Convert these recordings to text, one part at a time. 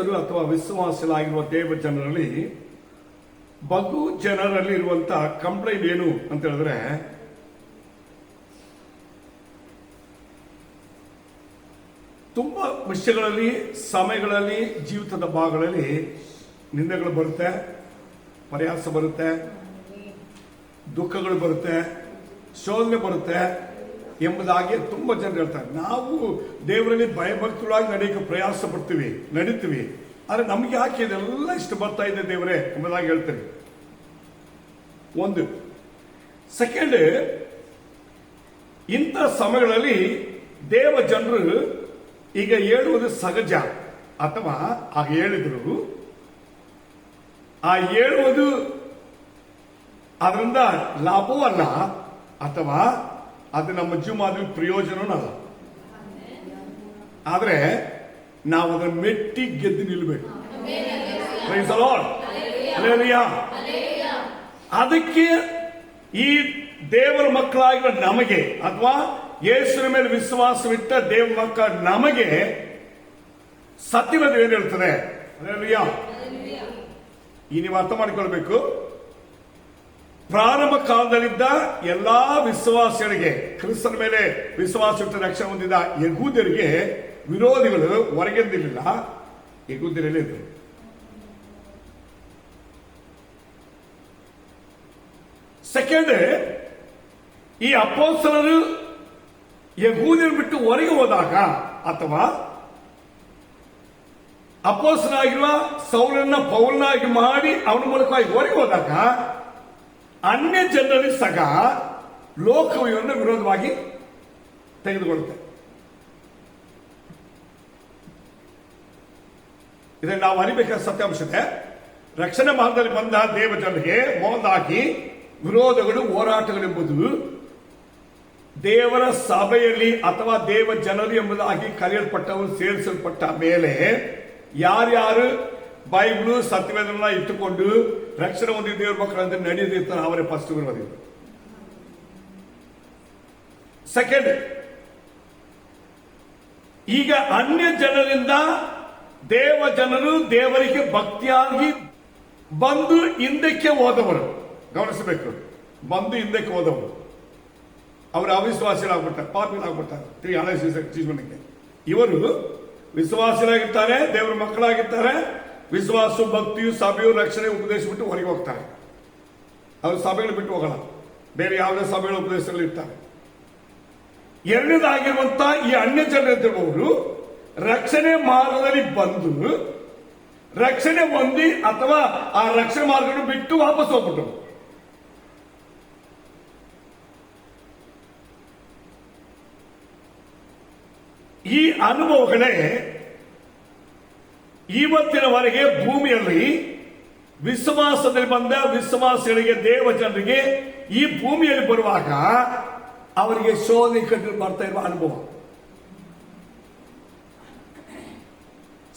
ಕ್ರೈಸ್ತರು ಅಥವಾ ವಿಶ್ವಾಸಿಗಳಾಗಿರುವ ದೇವ ಜನರಲ್ಲಿ ಬಹು ಜನರಲ್ಲಿ ಇರುವಂತಹ ಕಂಪ್ಲೇಂಟ್ ಏನು ಅಂತ ಹೇಳಿದ್ರೆ, ತುಂಬಾ ವಿಷಯಗಳಲ್ಲಿ, ಸಮಯಗಳಲ್ಲಿ, ಜೀವಿತದ ಭಾಗಗಳಲ್ಲಿ ನಿಂದೆಗಳು ಬರುತ್ತೆ, ಪ್ರಯಾಸ ಬರುತ್ತೆ, ದುಃಖಗಳು ಬರುತ್ತೆ, ಶೋಧನೆ ಬರುತ್ತೆ ಎಂಬುದಾಗಿ ತುಂಬಾ ಜನರು ಹೇಳ್ತಾರೆ. ನಾವು ದೇವರಲ್ಲಿ ಭಯಭಕ್ತರಾಗಿ ನಡೆಯಕ್ಕೆ ಪ್ರಯಾಸ ಪಡ್ತೀವಿ, ನಡೀತೀವಿ, ಆದ್ರೆ ನಮ್ಗೆ ಯಾಕೆ ಇದೆಲ್ಲ ಇಷ್ಟ ಬರ್ತಾ ಇದೆ ದೇವರೇ ಎಂಬುದಾಗಿ ಹೇಳ್ತೀವಿ. ಒಂದು ಸೆಕೆಂಡ್, ಇಂಥ ಸಮಯಗಳಲ್ಲಿ ದೇವ ಜನರು ಈಗ ಹೇಳುವುದು ಸಹಜ ಅಥವಾ ಆಗ ಹೇಳಿದ್ರು, ಆ ಹೇಳುವುದು ಅದರಿಂದ ಲಾಭವೂ ಅಲ್ಲ ಅಥವಾ ಅದು ನಮ್ಮ ಜೀವನದಲ್ಲಿ ಪ್ರಯೋಜನವೂ ಅಲ್ಲ. ಆದ್ರೆ ನಾವು ಅದನ್ನು ಮೆಟ್ಟಿ ಗೆದ್ದು ನಿಲ್ಬೇಕು. ಅದಕ್ಕೆ ಈ ದೇವರ ಮಕ್ಕಳಾಗಿರೋ ನಮಗೆ ಅಥವಾ ಯೇಸುವಿನ ಮೇಲೆ ವಿಶ್ವಾಸವಿಟ್ಟ ದೇವರ ಮಕ್ಕಳ ನಮಗೆ ಸತ್ಯವೇದ ಏನು ಹೇಳ್ತದೆ? ಈ ನೀವು ಅರ್ಥ ಮಾಡಿಕೊಳ್ಬೇಕು. ಪ್ರಾರಂಭ ಕಾಲದಲ್ಲಿದ್ದ ಎಲ್ಲಾ ವಿಶ್ವಾಸಿಗಳಿಗೆ, ಕ್ರಿಸ್ತನ ಮೇಲೆ ವಿಶ್ವಾಸವಿಟ್ಟ ರಕ್ಷಣೆ ಹೊಂದಿದ ಯಹೂದ್ಯರಿಗೆ ವಿರೋಧಿಗಳು ಹೊರಗೆಂದಿರಲಿಲ್ಲ, ಯಹೂದ್ಯರಲ್ಲೇ ಇದ್ದರು. ಸೆಕೆಂಡ್, ಈ ಅಪೊಸ್ತಲರು ಯಹೂದ್ಯರು ಬಿಟ್ಟು ಹೊರಗೆ ಹೋದಾಗ ಅಥವಾ ಅಪೊಸ್ತಲನಾಗಿರುವ ಸೌಲನ್ನ ಪೌಲನಾಗಿ ಮಾಡಿ ಅವನ ಮೂಲಕವಾಗಿ ಹೊರಗೆ ಹೋದಾಗ ಅನ್ಯ ಜನರಲ್ಲಿ ಸಹ ಲೋಕವು ಇವರನ್ನು ವಿರೋಧವಾಗಿ ತೆಗೆದುಕೊಳ್ಳುತ್ತೆ. ಇದನ್ನು ನಾವು ಅರಿಬೇಕಾದ ಸತ್ಯಾಂಶತೆ. ರಕ್ಷಣೆ ಮಾರ್ಗದಲ್ಲಿ ಬಂದ ದೇವ ಜನರಿಗೆ ಮೊದಲಾಗಿ ವಿರೋಧಗಳು, ಹೋರಾಟಗಳೆಂಬುದು ದೇವರ ಸಭೆಯಲ್ಲಿ ಅಥವಾ ದೇವ ಜನರು ಎಂಬುದಾಗಿ ಕರೆಯಲ್ಪಟ್ಟವರು ಸೇರಿಸಲ್ಪಟ್ಟ ಮೇಲೆ ಯಾರ್ಯಾರು ಬೈಬಲ್ ಸತ್ಯವೇದನ ಇಟ್ಟುಕೊಂಡು ರಕ್ಷಣೆ ಹೊಂದಿದ ದೇವರ ಮಕ್ಕಳಂತೆ ನಡೆದಿರ್ತಾರೆ ಅವರೇ ಫಸ್ಟ್ ವಿರೋಧಿಗಳು. ಸೆಕೆಂಡ್, ಈಗ ಅನ್ಯ ಜನರಿಂದ ದೇವ ಜನರು ದೇವರಿಗೆ ಭಕ್ತಿಯಾಗಿ ಬಂದು ಹಿಂದಕ್ಕೆ ಹೋದವರು, ಗಮನಿಸಬೇಕು, ಬಂದು ಹಿಂದಕ್ಕೆ ಹೋದವರು ಅವರು ಅವಿಶ್ವಾಸಿಗಳಾಗ್ಬಿಡ್ತಾರೆ, ಪಾಪಿಗಳಾಗ್ಬಿಡ್ತಾರೆ. ಹಳೆ ಜೀವನಕ್ಕೆ ಇವರು ವಿಶ್ವಾಸಿಗಳಾಗಿರ್ತಾರೆ, ದೇವರ ಮಕ್ಕಳಾಗಿರ್ತಾರೆ. ವಿಶ್ವಾಸ, ಭಕ್ತಿಯು, ಸಭೆಯು, ರಕ್ಷಣೆ ಉಪದೇಶ ಬಿಟ್ಟು ಹೊರಗೆ ಹೋಗ್ತಾರೆ. ಅವರು ಸಭೆಗಳು ಬಿಟ್ಟು ಹೋಗಲ್ಲ, ಬೇರೆ ಯಾವುದೇ ಸಭೆಗಳ ಉಪದೇಶಗಳು ಇರ್ತಾರೆ. ಎರಡನೇದಾಗಿರುವಂತ ಈ ಅನ್ಯ ಜನರಿದ್ದವರು ರಕ್ಷಣೆ ಮಾರ್ಗದಲ್ಲಿ ಬಂದು ರಕ್ಷಣೆ ಹೊಂದಿ ಅಥವಾ ಆ ರಕ್ಷಣೆ ಮಾರ್ಗವನ್ನು ಬಿಟ್ಟು ವಾಪಸ್ ಹೋಗ್ಬಿಟ್ಟು ಈ ಅನುಭವಗಳೇ ಇವತ್ತಿನವರೆಗೆ ಭೂಮಿಯಲ್ಲಿ ವಿಶ್ವಾಸದಲ್ಲಿ ಬಂದ ವಿಶ್ವಾಸಿಗಳಿಗೆ, ದೇವ ಜನರಿಗೆ ಈ ಭೂಮಿಯಲ್ಲಿ ಬರುವಾಗ ಅವರಿಗೆ ಶೋಧನೆ ಕಂಡು ಬರ್ತಾ ಇರುವ ಅನುಭವ.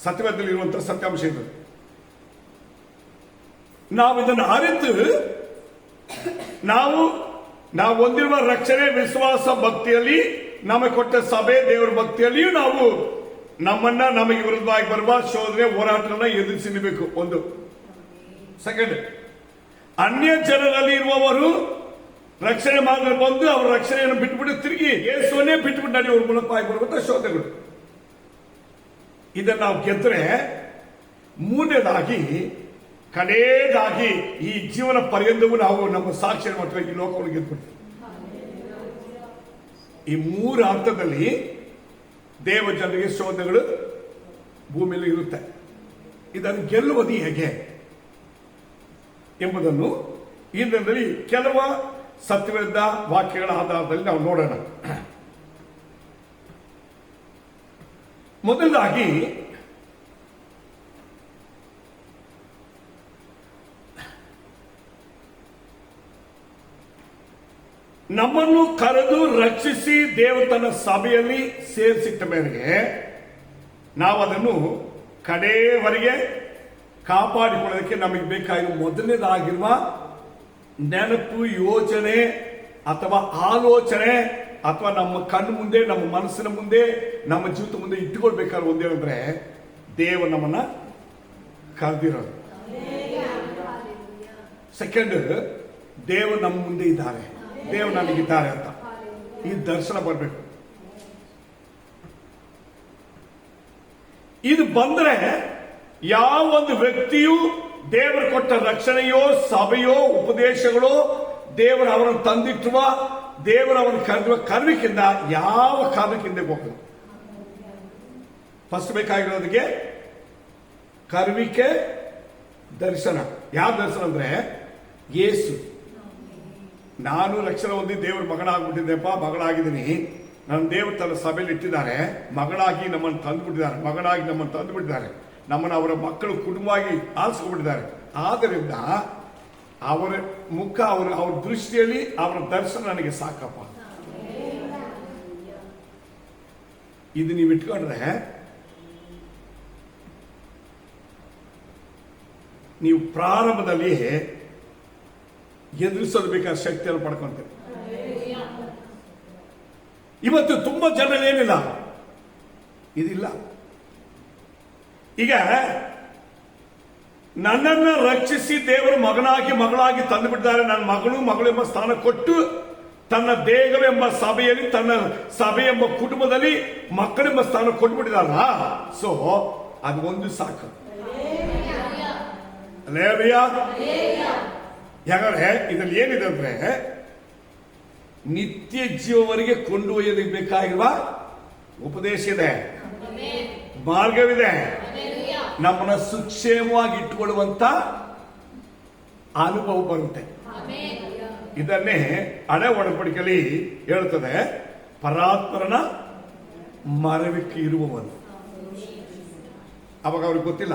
ಸತ್ಯವೇದದಲ್ಲಿ ಇರುವಂತಹ ಸತ್ಯಾಂಶ ಇದು. ನಾವು ಇದನ್ನು ಅರಿತು ನಾವು ಹೊಂದಿರುವ ರಕ್ಷಣೆ, ವಿಶ್ವಾಸ, ಭಕ್ತಿಯಲ್ಲಿ ನಮಗೆ ಕೊಟ್ಟ ಸಭೆ, ದೇವರ ಭಕ್ತಿಯಲ್ಲಿಯೂ ನಾವು ನಮಗೆ ವಿರುದ್ಧವಾಗಿ ಬರುವ ಶೋಧನೆ, ಹೋರಾಟಗಳನ್ನ ಎದುರಿಸಿ ನಿಲ್ಲಬೇಕು. ಒಂದು. ಸೆಕೆಂಡ್, ಅನ್ಯ ಜನರಲ್ಲಿ ಇರುವವರು ರಕ್ಷಣೆ ಮಾರ್ಗದಲ್ಲಿ ಬಂದು ಅವರ ರಕ್ಷಣೆಯನ್ನು ಬಿಟ್ಟುಬಿಟ್ಟು ತಿರುಗಿ ಯೇಸುವನ್ನೇ ಬಿಟ್ಟುಬಿಟ್ಟು ನಡೆಯುವ ಮೂಲಕವಾಗಿ ಬರುವಂತಹ ಶೋಧನೆಗಳು. ಇದನ್ನು ನಾವು ಗೆದ್ರೆ ಮೂರನೇದಾಗಿ, ಕಡೆಯದಾಗಿ ಈ ಜೀವನ ಪರ್ಯಂತವೂ ನಾವು ನಮ್ಮ ಸಾಕ್ಷಿ ಮಾಡ್ತೀವಿ, ಈ ಲೋಕವನ್ನು ಗೆದ್ಬಿಡ್ತೀವಿ. ಈ ಮೂರು ಹಂತದಲ್ಲಿ ದೇವ ಜನರಿಗೆ ಶೋಧನೆಗಳು ಭೂಮಿಯಲ್ಲಿ ಇರುತ್ತೆ. ಇದನ್ನು ಗೆಲ್ಲುವುದು ಹೇಗೆ ಎಂಬುದನ್ನು ಈ ದಿನದಲ್ಲಿ ಕೆಲವು ಸತ್ಯವೇದ ವಾಕ್ಯಗಳ ಆಧಾರದಲ್ಲಿ ನಾವು ನೋಡೋಣ. ಮೊದಲಾಗಿ ನಮ್ಮನ್ನು ಕರೆದು ರಕ್ಷಿಸಿ ದೇವತನ ಸಭೆಯಲ್ಲಿ ಸೇರಿಸಿಟ್ಟ ಮೇರೆಗೆ ನಾವು ಅದನ್ನು ಕಡೆಯವರೆಗೆ ಕಾಪಾಡಿಕೊಳ್ಳೋದಕ್ಕೆ ನಮಗೆ ಬೇಕಾಗಿರುವ ಮೊದಲನೇದಾಗಿರುವ ನೆನಪು, ಯೋಚನೆ ಅಥವಾ ಆಲೋಚನೆ ಅಥವಾ ನಮ್ಮ ಕಣ್ಣು ಮುಂದೆ, ನಮ್ಮ ಮನಸ್ಸಿನ ಮುಂದೆ, ನಮ್ಮ ಜೀವಿತ ಮುಂದೆ ಇಟ್ಟುಕೊಳ್ಬೇಕಾದ್ರೆ ಒಂದೇನಂದ್ರೆ ದೇವ ನಮ್ಮನ್ನ ಕರೆದಿರೋದು. ಸೆಕೆಂಡ್, ದೇವರು ನಮ್ಮ ಮುಂದೆ ಇದ್ದಾರೆ, ದೇವರು ನನಗಿದ್ದಾರೆ ಅಂತ ಈ ದರ್ಶನ ಬರಬೇಕು. ಇದು ಬಂದ್ರೆ ಯಾವ ಒಂದು ವ್ಯಕ್ತಿಯು ದೇವರು ಕೊಟ್ಟ ರಕ್ಷಣೆಯೋ ಸಭೆಯೋ ಉಪದೇಶಗಳೋ ದೇವರು ಅವರನ್ನು ತಂದಿಟ್ಟುವ ದೇವರು ಅವರನ್ನು ಕರೆದುವ ಕರ್ವಿಕಿಂದ ಯಾವ ಕಾರಣಕ್ಕಿಂದ ಹೋಗಲ್ಲ. ಫಸ್ಟ್ ಬೇಕಾಗಿರೋದಕ್ಕೆ ಕರ್ವಿಕೆ ದರ್ಶನ. ಯಾವ ದರ್ಶನ ಅಂದ್ರೆ ಯೇಸು, ನಾನು ರಕ್ಷಣೆ ಹೊಂದಿ ದೇವ್ರ ಮಗನಾಗ್ಬಿಟ್ಟಿದ್ದೆಪ್ಪ, ಮಗಳಾಗಿದ್ದೀನಿ, ನನ್ನ ದೇವರು ತನ್ನ ಸಭೆಯಲ್ಲಿ ಇಟ್ಟಿದ್ದಾರೆ, ಮಗಳಾಗಿ ನಮ್ಮನ್ನು ತಂದುಬಿಟ್ಟಿದ್ದಾರೆ, ಮಗನಾಗಿ ನಮ್ಮನ್ನು ತಂದುಬಿಟ್ಟಿದ್ದಾರೆ, ನಮ್ಮನ್ನು ಅವರ ಮಕ್ಕಳು ಕುಟುಂಬವಾಗಿ ಆರಿಸ್ಕೊಂಡ್ಬಿಟ್ಟಿದ್ದಾರೆ. ಆದ್ದರಿಂದ ಅವರ ಮುಖ, ಅವ್ರ ದೃಷ್ಟಿಯಲ್ಲಿ ಅವರ ದರ್ಶನ ನನಗೆ ಸಾಕಪ್ಪ. ಇದು ನೀವು ಇಟ್ಕೊಂಡ್ರೆ ನೀವು ಪ್ರಾರಂಭದಲ್ಲಿ ಎದುರಿಸೋದು ಬೇಕಾದ ಶಕ್ತಿಯನ್ನು ಪಡ್ಕೊಂತೀರಿ. ಇವತ್ತು ತುಂಬಾ ಜನರೇನಿಲ್ಲ, ಇದಿಲ್ಲ. ಈಗ ನನ್ನನ್ನ ರಕ್ಷಿಸಿ ದೇವರ ಮಗಳಾಗಿ ತಂದು ಬಿಟ್ಟಿದ್ದಾರೆ. ನನ್ನ ಮಗಳು ಎಂಬ ಸ್ಥಾನ ಕೊಟ್ಟು ತನ್ನ ದೇಹವೆಂಬ ಸಭೆಯಲ್ಲಿ, ತನ್ನ ಸಭೆ ಎಂಬ ಕುಟುಂಬದಲ್ಲಿ ಮಕ್ಕಳೆಂಬ ಸ್ಥಾನ ಕೊಟ್ಬಿಟ್ಟಿದಾರಲ್ಲ. ಸೊ ಅದು ಒಂದು ಸಾಕು. ಯಾಕಂದ್ರೆ ಇದ್ರಲ್ಲಿ ಏನಿದೆ ಅಂದ್ರೆ ನಿತ್ಯ ಜೀವವರೆಗೆ ಕೊಂಡೊಯ್ಯೋದಕ್ಕೆ ಬೇಕಾಗಿರುವ ಉಪದೇಶ ಇದೆ, ಮಾರ್ಗವಿದೆ, ನಮ್ಮನ್ನ ಸುಕ್ಷೇಮವಾಗಿ ಇಟ್ಟುಕೊಳ್ಳುವಂತ ಅನುಭವ ಬರುತ್ತೆ. ಇದನ್ನೇ ಹಳೆ ಒಡಂಬಡಿಕೆಯಲ್ಲಿ ಹೇಳುತ್ತದೆ, ಪರಾತ್ಪರನ ಮರವಿಕ್ಕೆ ಇರುವವನು. ಅವಾಗ ಅವ್ರಿಗೆ ಗೊತ್ತಿಲ್ಲ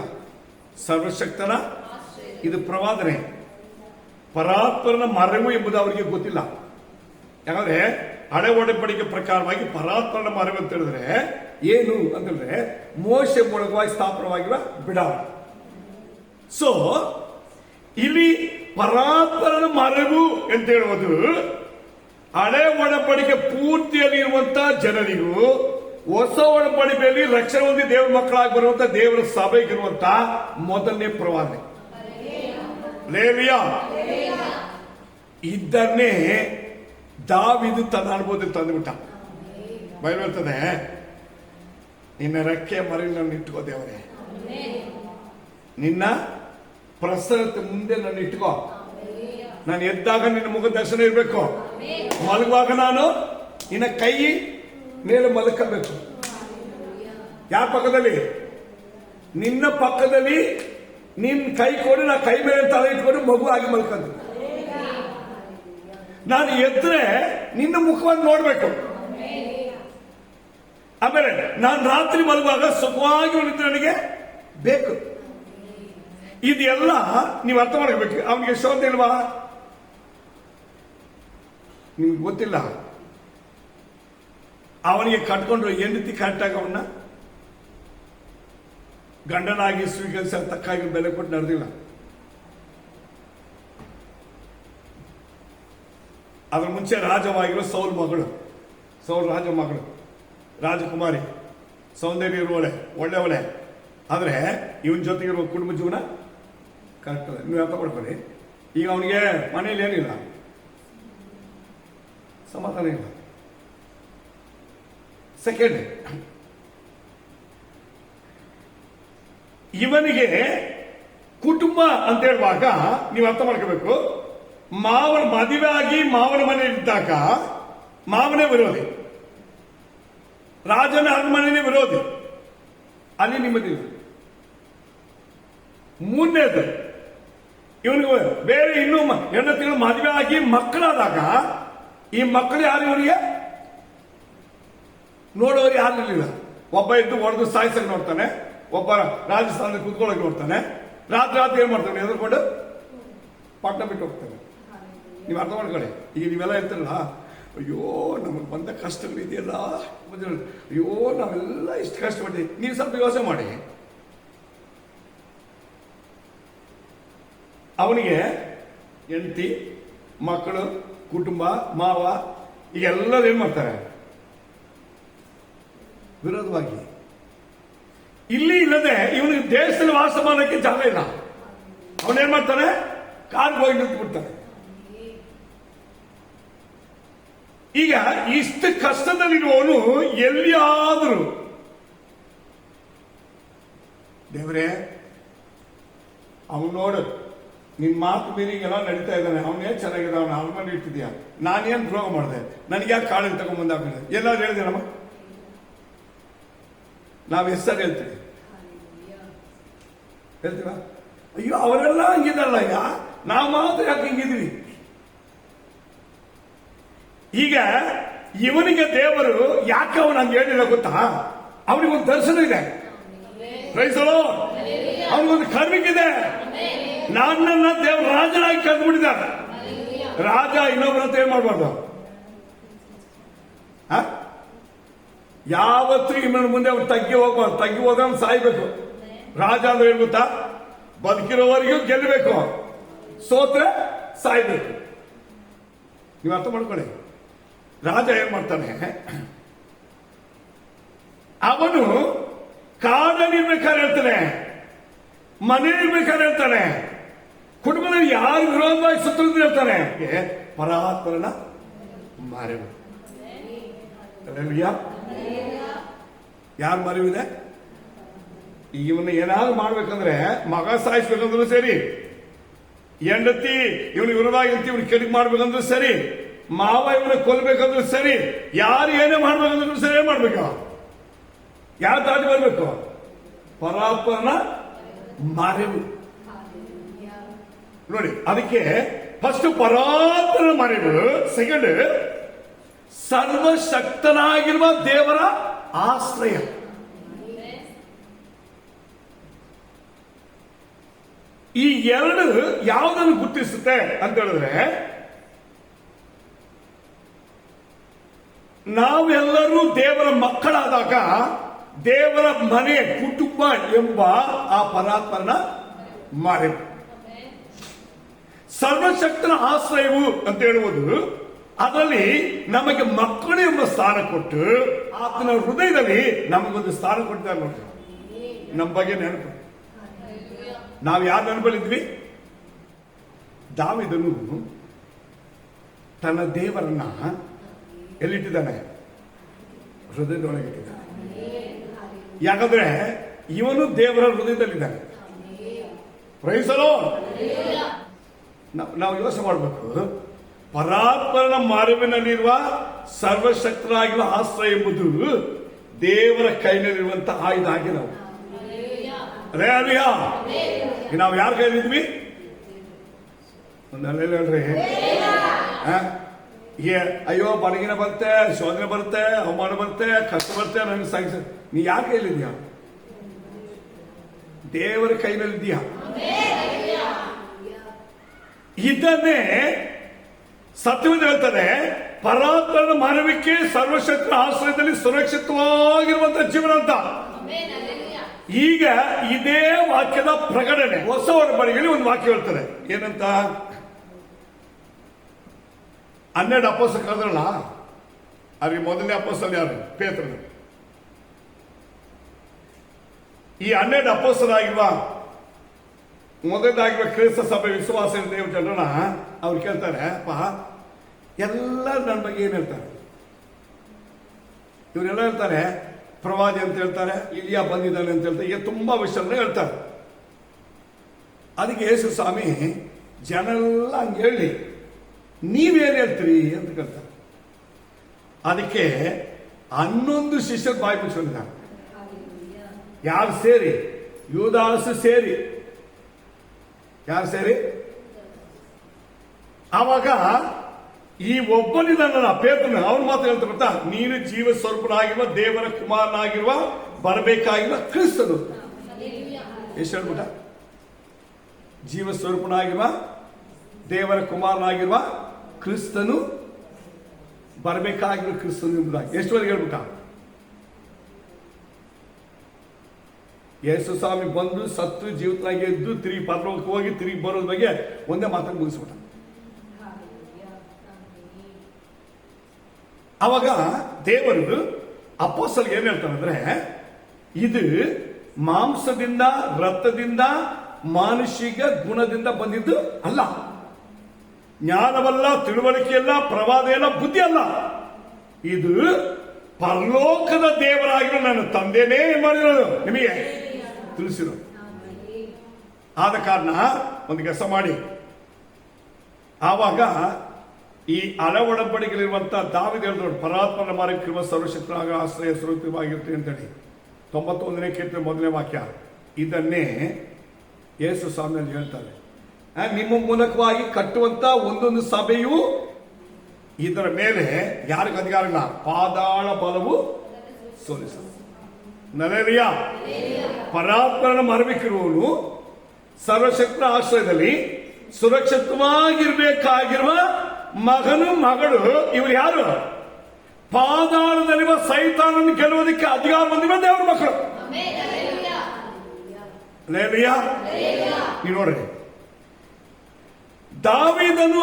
ಸರ್ವಶಕ್ತನ ಇದು ಪ್ರವಾದನೆ, ಪರಾತ್ಪರನ ಮರವು ಎಂಬುದು ಅವರಿಗೆ ಗೊತ್ತಿಲ್ಲ. ಯಾಕಂದ್ರೆ ಹಳೆ ಒಡಂಬಡಿಕೆ ಪ್ರಕಾರವಾಗಿ ಪರಾತ್ಪರನ ಮರವು ಅಂತ ಹೇಳಿದ್ರೆ ಏನು ಅಂತಂದ್ರೆ ಮೋಶೆ ಮೂಲಕವಾಗಿ ಸ್ಥಾಪನವಾಗಿರುವ ಬಿಡಾರ. ಸೊ ಇಲ್ಲಿ ಪರಾತ್ಪರನ ಮರವು ಅಂತ ಹೇಳುವುದು ಹಳೆ ಒಡಂಬಡಿಕೆ ಪೂರ್ತಿಯಲ್ಲಿ ಇರುವಂತಹ ಜನರಿಗೂ ಹೊಸ ಒಡಂಬಡಿಕೆಯಲ್ಲಿ ರಕ್ಷಣೆ ಹೊಂದಿ ದೇವರ ಮಕ್ಕಳಾಗಿ ಬರುವಂತ ದೇವರ ಸಭೆಗಿರುವಂತ ಮೊದಲನೇ ಪ್ರವಾದನೆ. ಇದನ್ನೇ ದಾವೀದು ತನ್ನ ಅನುಭವದಲ್ಲಿ ತಂದುಬಿಟ್ಟ. ಬೈಬಲ್ ಹೇಳ್ತದೆ, ನಿನ್ನ ರೆಕ್ಕೆ ಮರೆಯಲ್ಲಿ ನನ್ನ ಇಟ್ಕೋ ದೇವರೇ, ನಿನ್ನ ಪ್ರಸನ್ನತೆ ಮುಂದೆ ನನ್ನ ಇಟ್ಕೋ, ನಾನು ಎದ್ದಾಗ ನಿನ್ನ ಮುಖ ದರ್ಶನ ಇರಬೇಕು, ಮಲಗುವಾಗ ನಾನು ನಿನ್ನ ಕೈ ಮೇಲೆ ಮಲಕಬೇಕು. ಯಾವ ಪಕ್ಕದಲ್ಲಿ? ನಿನ್ನ ಪಕ್ಕದಲ್ಲಿ ನಿನ್ ಕೈ ಕೊಡು, ನಾ ಕೈ ಮೇಲೆ ತಲೆ ಇಟ್ಕೊಂಡು ಮಗು ಆಗಿ ಮಲ್ಕೊಂಡು, ನಾನು ಎದ್ರೆ ನಿನ್ನ ಮುಖವನ್ನು ನೋಡ್ಬೇಕು. ಆಮೇಲೆ ನಾನು ರಾತ್ರಿ ಮಲಗುವಾಗ ಸುಖವಾಗಿ ನಿದ್ರೆ ನನಗೆ ಬೇಕು. ಇದೆಲ್ಲ ನೀವು ಅರ್ಥ ಮಾಡ್ಕೋಬೇಕು. ಅವನಿಗೆ ಶೋಧ ಇಲ್ವಾ? ನಿಮ್ಗೆ ಗೊತ್ತಿಲ್ಲ. ಅವನಿಗೆ ಕಟ್ಕೊಂಡು ಹೆಂಡತಿ ಕಟ್ಟಾಗ ಅವನ್ನ ಗಂಡನಾಗಿ ಸ್ವೀಕರಿಸ ತಕ್ಕಾಗಿ ಬೆಲೆ ಕೊಟ್ಟು ನಡೆದಿಲ್ಲ. ಅದರ ಮುಂಚೆ ರಾಜವಾಗಿರೋ ಸೌಲ್ ರಾಜ ಮಗಳು, ರಾಜಕುಮಾರಿ, ಸೌಂದರ್ಯ ಇರುವಳೆ, ಒಳ್ಳೆಯವಳೆ. ಆದ್ರೆ ಇವನ್ ಜೊತೆಗಿರುವ ಕುಟುಂಬ ಜೀವನ ಕರೆಕ್ಟ್. ನೀವು ಅರ್ಥ ಮಾಡ್ಕೊಳ್ಳಿ. ಈಗ ಅವನಿಗೆ ಮನೇಲಿ ಏನಿಲ್ಲ, ಸಮಾಧಾನ ಇಲ್ಲ. ಸೆಕೆಂಡ್, ಇವನಿಗೆ ಕುಟುಂಬ ಅಂತ ಹೇಳುವಾಗ ನೀವು ಅರ್ಥ ಮಾಡ್ಕೋಬೇಕು. ಮಾವನ ಮದುವೆ ಆಗಿ ಮಾವನ ಮನೆಯಲ್ಲಿದ್ದಾಗ ಮಾವನೇ ವಿರೋಧಿ, ರಾಜನ ಅರಮನೆಯೇ ವಿರೋಧಿ, ಅಲ್ಲಿ ನಿಮ್ಮದಿಲ್ಲ. ಮೂರನೇದು, ಇವನಿಗೆ ಬೇರೆ ಇನ್ನೂ ಹೆಂಡತಿಗಳು ಮದುವೆ ಆಗಿ ಮಕ್ಕಳಾದಾಗ ಈ ಮಕ್ಕಳು ಯಾರು ಇವನಿಗೆ ನೋಡೋರು ಯಾರು ಇರಲಿಲ್ಲ. ಒಬ್ಬ ಇದ್ದು ಹೊಡೆದು ಸಾಯಿಸಕ್ಕೆ ನೋಡ್ತಾನೆ, ಒಬ್ಬ ರಾಜಸ್ಥಾನದಲ್ಲಿ ಕುತ್ಕೊಳ್ಳೋಕೆ ನೋಡ್ತಾನೆ, ರಾತ್ರಿ ಏನ್ ಮಾಡ್ತಾನೆ, ಎದುರ್ಕೊಂಡು ಪಟ್ಟ ಬಿಟ್ಟು ಹೋಗ್ತಾನೆ. ನೀವು ಅರ್ಥ ಮಾಡ್ಕೊಳ್ಳಿ. ಈಗ ನೀವೆಲ್ಲ ಇರ್ತಾರಲ್ಲ, ಅಯ್ಯೋ ನಮಗೆ ಬಂದ ಕಷ್ಟಗಳಿದೆಯಲ್ಲ, ಅಯ್ಯೋ ನಾವೆಲ್ಲ ಇಷ್ಟು ಕಷ್ಟಪಡ್ತೀವಿ. ನೀವು ಸ್ವಲ್ಪ ಯೋಚನೆ ಮಾಡಿ. ಅವನಿಗೆ ಹೆಂಡತಿ, ಮಕ್ಕಳು, ಕುಟುಂಬ, ಮಾವ, ಈಗ ಎಲ್ಲರೂ ಏನ್ ಮಾಡ್ತಾರೆ? ವಿರೋಧವಾಗಿ. ಇಲ್ಲಿ ಇಲ್ಲದೆ ಇವನಿಗೆ ದೇಶದಲ್ಲಿ ವಾಸ ಮಾಡೋಕ್ಕೆ ಜಾಗ ಇಲ್ಲ. ಅವನೇನ್ ಮಾಡ್ತಾನೆ? ಕಾಡ್ಗೆ ಹೋಗಿ ನಿಂತು ಬಿಡ್ತಾನೆ. ಈಗ ಇಷ್ಟು ಕಷ್ಟದಲ್ಲಿರುವವನು ಎಲ್ಲಿಯಾದರೂ ದೇವರೇ ಅವನು ನೋಡು, ನಿನ್ ಮಾತು ಮೀರಿಗೆಲ್ಲ ನಡೀತಾ ಇದ್ದಾನೆ, ಅವನೇ ಚೆನ್ನಾಗಿದೆ, ಅವನ ಅವನ ಇಟ್ಟಿದ್ಯಾ, ನಾನೇನ್ ದ್ರೋಹ ಮಾಡಿದೆ, ನನಗೆ ಯಾಕೆ ಕಾಳಿಗೆ ತಗೊಂಡ್ಬಂದಾಗ್ತದೆ ಎಲ್ಲಾದ್ರು ಹೇಳಿದೆ ನಮ್ಮ ನಾವ್ ಹೆಸರು ಹೇಳ್ತೀವಿ ಹೇಳ್ತೀವ? ಅಯ್ಯೋ ಅವರೆಲ್ಲ ಹಂಗಿದಾರಲ್ಲ, ನಾವು ಮಾತ್ರ ಯಾಕೆ ಹಿಂಗಿದ್ವಿ? ಈಗ ಇವನಿಗೆ ದೇವರು ಯಾಕೆ ಅವನು ಹಂಗೆ ಹೇಳಿಲ್ಲ ಗೊತ್ತಾ? ಅವನಿಗೊಂದು ದರ್ಶನ ಇದೆ, ಅವನಿಗೊಂದು ಕರ್ಮಿಕ್ಕಿದೆ. ನನ್ನನ್ನ ದೇವ್ರ ರಾಜನಾಗಿ ಕಂಡುಬಿಟ್ಟಿದ್ದಾರೆ. ರಾಜ ಇನ್ನೊಬ್ಬರಂತ ಏನ್ ಮಾಡ್ಬಾರ್ದು. ಯಾವತ್ತೂ ಇನ್ನ ಮುಂದೆ ಅವ್ರು ತಗ್ಗಿ ಹೋಗ್ಬಾರ್ದು. ತಗ್ಗಿ ಹೋದ್ರೆ ಅವ್ನು ಸಾಯ್ಬೇಕು. ರಾಜ ಅಂದ್ರೆ ಏನ್ ಗೊತ್ತಾ? ಬದುಕಿರೋವರೆಗೂ ಗೆಲ್ಲಬೇಕು, ಸೋತ್ರೆ ಸಾಯ್ಬೇಕು. ನೀವು ಅರ್ಥ ಮಾಡ್ಕೊಳ್ಳಿ. ರಾಜ ಏನ್ ಮಾಡ್ತಾನೆ? ಅವನು ಕಾಡಲ್ಲಿರ್ಬೇಕಾದ್ರೆ ಹೇಳ್ತಾನೆ, ಮನೆಯಲ್ಲಿರ್ಬೇಕಾದ್ರೆ ಹೇಳ್ತಾನೆ, ಕುಟುಂಬದಲ್ಲಿ ಯಾರು ವಿರೋಧವಾಗಿ ಸುತ್ತಲಿದ್ದು ಹೇಳ್ತಾನೆ, ಪರಾತ್ಪರನ ಮರೆವು. ಯಾರು ಮರೆವಿದೆ? ಇವನ್ನ ಏನಾದ್ರು ಮಾಡ್ಬೇಕಂದ್ರೆ, ಮಗ ಸಾಯಿಸ್ಬೇಕಂದ್ರೂ ಸರಿ, ಹೆಂಡತಿ ಇವನು ವಿರೋಧವಾಗಿ ಇವನು ಕೆಡಿಗೆ ಮಾಡ್ಬೇಕಂದ್ರೂ ಸರಿ, ಮಾವ ಇವನ ಕೊಲ್ಬೇಕಂದ್ರೂ ಸರಿ, ಯಾರು ಏನೇ ಮಾಡ್ಬೇಕಂದ್ರೂ ಸರಿ, ಏನ್ ಮಾಡ್ಬೇಕು? ಯಾವ ದಾಟಿ ಬರ್ಬೇಕು? ಪರಾತ್ಪರನ ಮರೆವು. ನೋಡಿ, ಅದಕ್ಕೆ ಫಸ್ಟ್ ಪರಾತ್ಪರನ ಮರೆವು, ಸೆಕೆಂಡ್ ಸರ್ವಶಕ್ತನಾಗಿರುವ ದೇವರ ಆಶ್ರಯ. ಈ ಎರಡು ಯಾವುದನ್ನು ಗುರುತಿಸುತ್ತೆ ಅಂತ ಹೇಳಿದ್ರೆ, ನಾವೆಲ್ಲರೂ ದೇವರ ಮಕ್ಕಳಾದಾಗ ದೇವರ ಮನೆ ಕುಟುಂಬ ಎಂಬ ಆ ಪರಾತ್ಪರನ ಮರೆವು. ಸರ್ವಶಕ್ತನ ಆಶ್ರಯವು ಅಂತ ಹೇಳುವುದು, ಅದರಲ್ಲಿ ನಮಗೆ ಮಕ್ಕಳು ಎಂಬ ಸ್ಥಾನ ಕೊಟ್ಟು ಆತನ ಹೃದಯದಲ್ಲಿ ನಮಗೊಂದು ಸ್ಥಾನ ಕೊಟ್ಟಿದ್ದಾರೆ. ನೋಡಿ, ನಮ್ಮ ಬಗ್ಗೆ ನೆನಪು. ನಾವು ಯಾರು ನೆನಪಲ್ಲಿದ್ವಿ? ದಾವೀದನು ತನ್ನ ದೇವರನ್ನ ಎಲ್ಲಿಟ್ಟಿದ್ದಾನೆ? ಹೃದಯದೊಳಗಿಟ್ಟಿದ್ದಾನೆ. ಯಾಕಂದ್ರೆ ಇವನು ದೇವರ ಹೃದಯದಲ್ಲಿದ್ದಾನೆ. ಪ್ರೈಸಲೋ. ನಾವು ಯೋಚನೆ ಮಾಡಬೇಕು. ಪರಾತ್ಪರನ ಮರೆವಿನಲ್ಲಿರುವ ಸರ್ವಶಕ್ತರಾಗಿರುವ ಆಶ್ರಯ ಎಂಬುದು ದೇವರ ಕೈನಲ್ಲಿರುವಂತಹ ಆಯುಧ ಆಗಿ ನಾವು ನಾವು ಯಾರ ಕೈಲಿದ್ವಿ? ಒಂದಲ್ಲೇಳ್ರಿ. ಅಯ್ಯೋ ಬಡಗಿನ ಬರುತ್ತೆ, ಶೋಧನೆ ಬರುತ್ತೆ, ಅವಮಾನ ಬರುತ್ತೆ, ಕಷ್ಟ ಬರುತ್ತೆ, ನನಗೆ ಸಾಗಿಸ. ನೀ ಯಾರ ಕೈಲಿದ್ಯಾ? ದೇವರ ಕೈನಲ್ಲಿದ್ಯಾ? ಇದನ್ನೇ ಸತ್ಯವನ್ನು ಹೇಳ್ತಾರೆ. ಪರಾತ್ಪರನ ಮರೆವಿಕೆ ಸರ್ವಶಕ್ತ ಆಶ್ರಯದಲ್ಲಿ ಸುರಕ್ಷಿತವಾಗಿರುವಂತಹ ಜೀವನ ಅಂತ. ಈಗ ಇದೇ ವಾಕ್ಯದ ಪ್ರಕಟಣೆ ಹೊಸ ಒಡಂಬಡಿಕೆಯಲ್ಲಿ ಒಂದು ವಾಕ್ಯ ಹೇಳ್ತಾರೆ. ಏನಂತ? 12 ಅಪೊಸ್ತಲರು ಕರೆದ್ರಲ್ಲ, ಅವ್ರಿಗೆ ಮೊದಲನೇ ಅಪೊಸ್ತಲ ಯಾರು? ಪೇತ್ರನು. ಈ 12 ಅಪೊಸ್ತಲರಾಗಿರುವ ಮೊದಲಾಗಿರುವ ಕ್ರೈಸ್ತ ಸಭೆ ವಿಶ್ವಾಸ ದೇವ ಜನರನ್ನ ಅವ್ರು ಕೇಳ್ತಾರೆ, ಅಪ್ಪ ಎಲ್ಲ ನನ್ನ ಬಗ್ಗೆ ಏನ್ ಹೇಳ್ತಾರೆ? ಇವರೆಲ್ಲ ಹೇಳ್ತಾರೆ ಪ್ರವಾದಿ ಅಂತ ಹೇಳ್ತಾರೆ, ಇಲಿಯಾ ಬಂದಿದ್ದಾನೆ ಅಂತ ಹೇಳ್ತಾರೆ, ಈಗ ತುಂಬಾ ವಿಷಯಗಳನ್ನ ಹೇಳ್ತಾರೆ. ಅದಕ್ಕೆ ಯೇಸು ಸ್ವಾಮಿ ಜನೆಲ್ಲ ಹಂಗೆ ಹೇಳಿ ನೀವೇನ್ ಹೇಳ್ತೀರಿ ಅಂತ ಕೇಳ್ತಾರೆ. ಅದಕ್ಕೆ 11 ಶಿಷ್ಯರು ಬಾಯಿ ಮುಚ್ಕೊಂಡಿದ್ದಾರೆ. ಯಾರು ಸೇರಿ? ಯೂದಾಸು ಸೇರಿ. ಯಾರು ಸೇರಿ? ಆವಾಗ ಈ ಒಬ್ಬನಿದಾನಲ್ಲ ಪೇತ್ರನ, ಅವನು ಮಾತ್ರ ಹೇಳ್ತಾರೆ ಗೊತ್ತಾ, ನೀನು ಜೀವ ಸ್ವರೂಪನಾಗಿರುವ ದೇವರ ಕುಮಾರನಾಗಿರುವ ಬರಬೇಕಾಗಿರುವ ಕ್ರಿಸ್ತನು. ಎಷ್ಟು ಹೇಳ್ಬಿಟ್ಟ? ಜೀವ ಸ್ವರೂಪನಾಗಿರುವ ದೇವರ ಕುಮಾರನಾಗಿರುವ ಕ್ರಿಸ್ತನು ಬರಬೇಕಾಗಿರುವ ಕ್ರಿಸ್ತನು ಎಂಬುದಾಗಿ ಎಷ್ಟುವರೆಗೆ ಹೇಳ್ಬಿಟ್ಟ? ಯೇಸು ಸ್ವಾಮಿ ಬಂದು ಸತ್ತು ಜೀವಿತನಾಗಿ ಎದ್ದು ತಿರುಗಿ ಪರಲೋಕಕ್ಕೆ ಹೋಗಿ ತಿರುಗಿ ಬರೋದ್ರ ಬಗ್ಗೆ ಒಂದೇ ಮಾತನ್ನು ಮುಗಿಸ್ಬಿಟ್ಟ. ಅವಾಗ ದೇವರು ಅಪೊಸ್ತಲರಿಗೆ ಏನ್ ಹೇಳ್ತಾರೆ ಅಂದ್ರೆ, ಇದು ಮಾಂಸದಿಂದ, ರಕ್ತದಿಂದ, ಮಾನುಷಿಕ ಗುಣದಿಂದ ಬಂದಿದ್ದು ಅಲ್ಲ. ಜ್ಞಾನವಲ್ಲ, ತಿಳುವಳಿಕೆಯಲ್ಲ, ಪ್ರವಾದ ಇಲ್ಲ, ಬುದ್ಧಿ ಅಲ್ಲ. ಇದು ಪರಲೋಕದ ದೇವರಾಗಿರೋ ನನ್ನ ತಂದೆನೇ ಏನ್ ಮಾಡಿರೋದು ನಿಮಗೆ ತಿಳಿಸಿರೋದು. ಆದ ಕಾರಣ ಒಂದು ಕೆಲಸ ಮಾಡಿ, ಆವಾಗ ಈ ಒಡಂಬಡಿಕೆಯಲ್ಲಿರುವಂತಹ ದಾವೀದ ಹೇಳಿದ್ರು, ಪರಾತ್ಮನ ಮಾರ್ಗಕ್ಕಿರುವ ಸರ್ವಶಕ್ತನಾಗ ಆಶ್ರಯ ಸ್ವರೂಪವಾಗಿರ್ತೀವಿ ಅಂತೇಳಿ 91ನೇ ಕೀರ್ತನೆ 1ನೇ ವಾಕ್ಯ. ಇದನ್ನೇ ಯೇಸು ಸ್ವಾಮಿಯಲ್ಲಿ ಹೇಳ್ತಾರೆ. ನಿಮ್ಮ ಮೂಲಕವಾಗಿ ಕಟ್ಟುವಂತ ಒಂದೊಂದು ಸಭೆಯು ಇದರ ಮೇಲೆ ಯಾರಿಗೂ ಅಧಿಕಾರ ಇಲ್ಲ, ಪಾದಾಳ ಬಲವು ಸೋಲಿಸಲು. ನಲೆರಿಯ ಪರಾತ್ಮನ ಮರಬೇಕಿರುವವನು ಸರ್ವಶಕ್ತ ಆಶ್ರಯದಲ್ಲಿ ಸುರಕ್ಷಿತವಾಗಿರ್ಬೇಕಾಗಿರುವ ಮಗನು ಮಗಳು ಇವರು ಯಾರು? ಪಾದಾಳದಲ್ಲಿರುವ ಸೈತಾನನ್ನು ಗೆಲ್ಲುವುದಕ್ಕೆ ಅಧಿಕಾರ ಹೊಂದಿರುವ ದೇವರ ಮಕ್ಕಳು. ನೀವು ನೋಡ್ರಿ, ದಾವೀದನು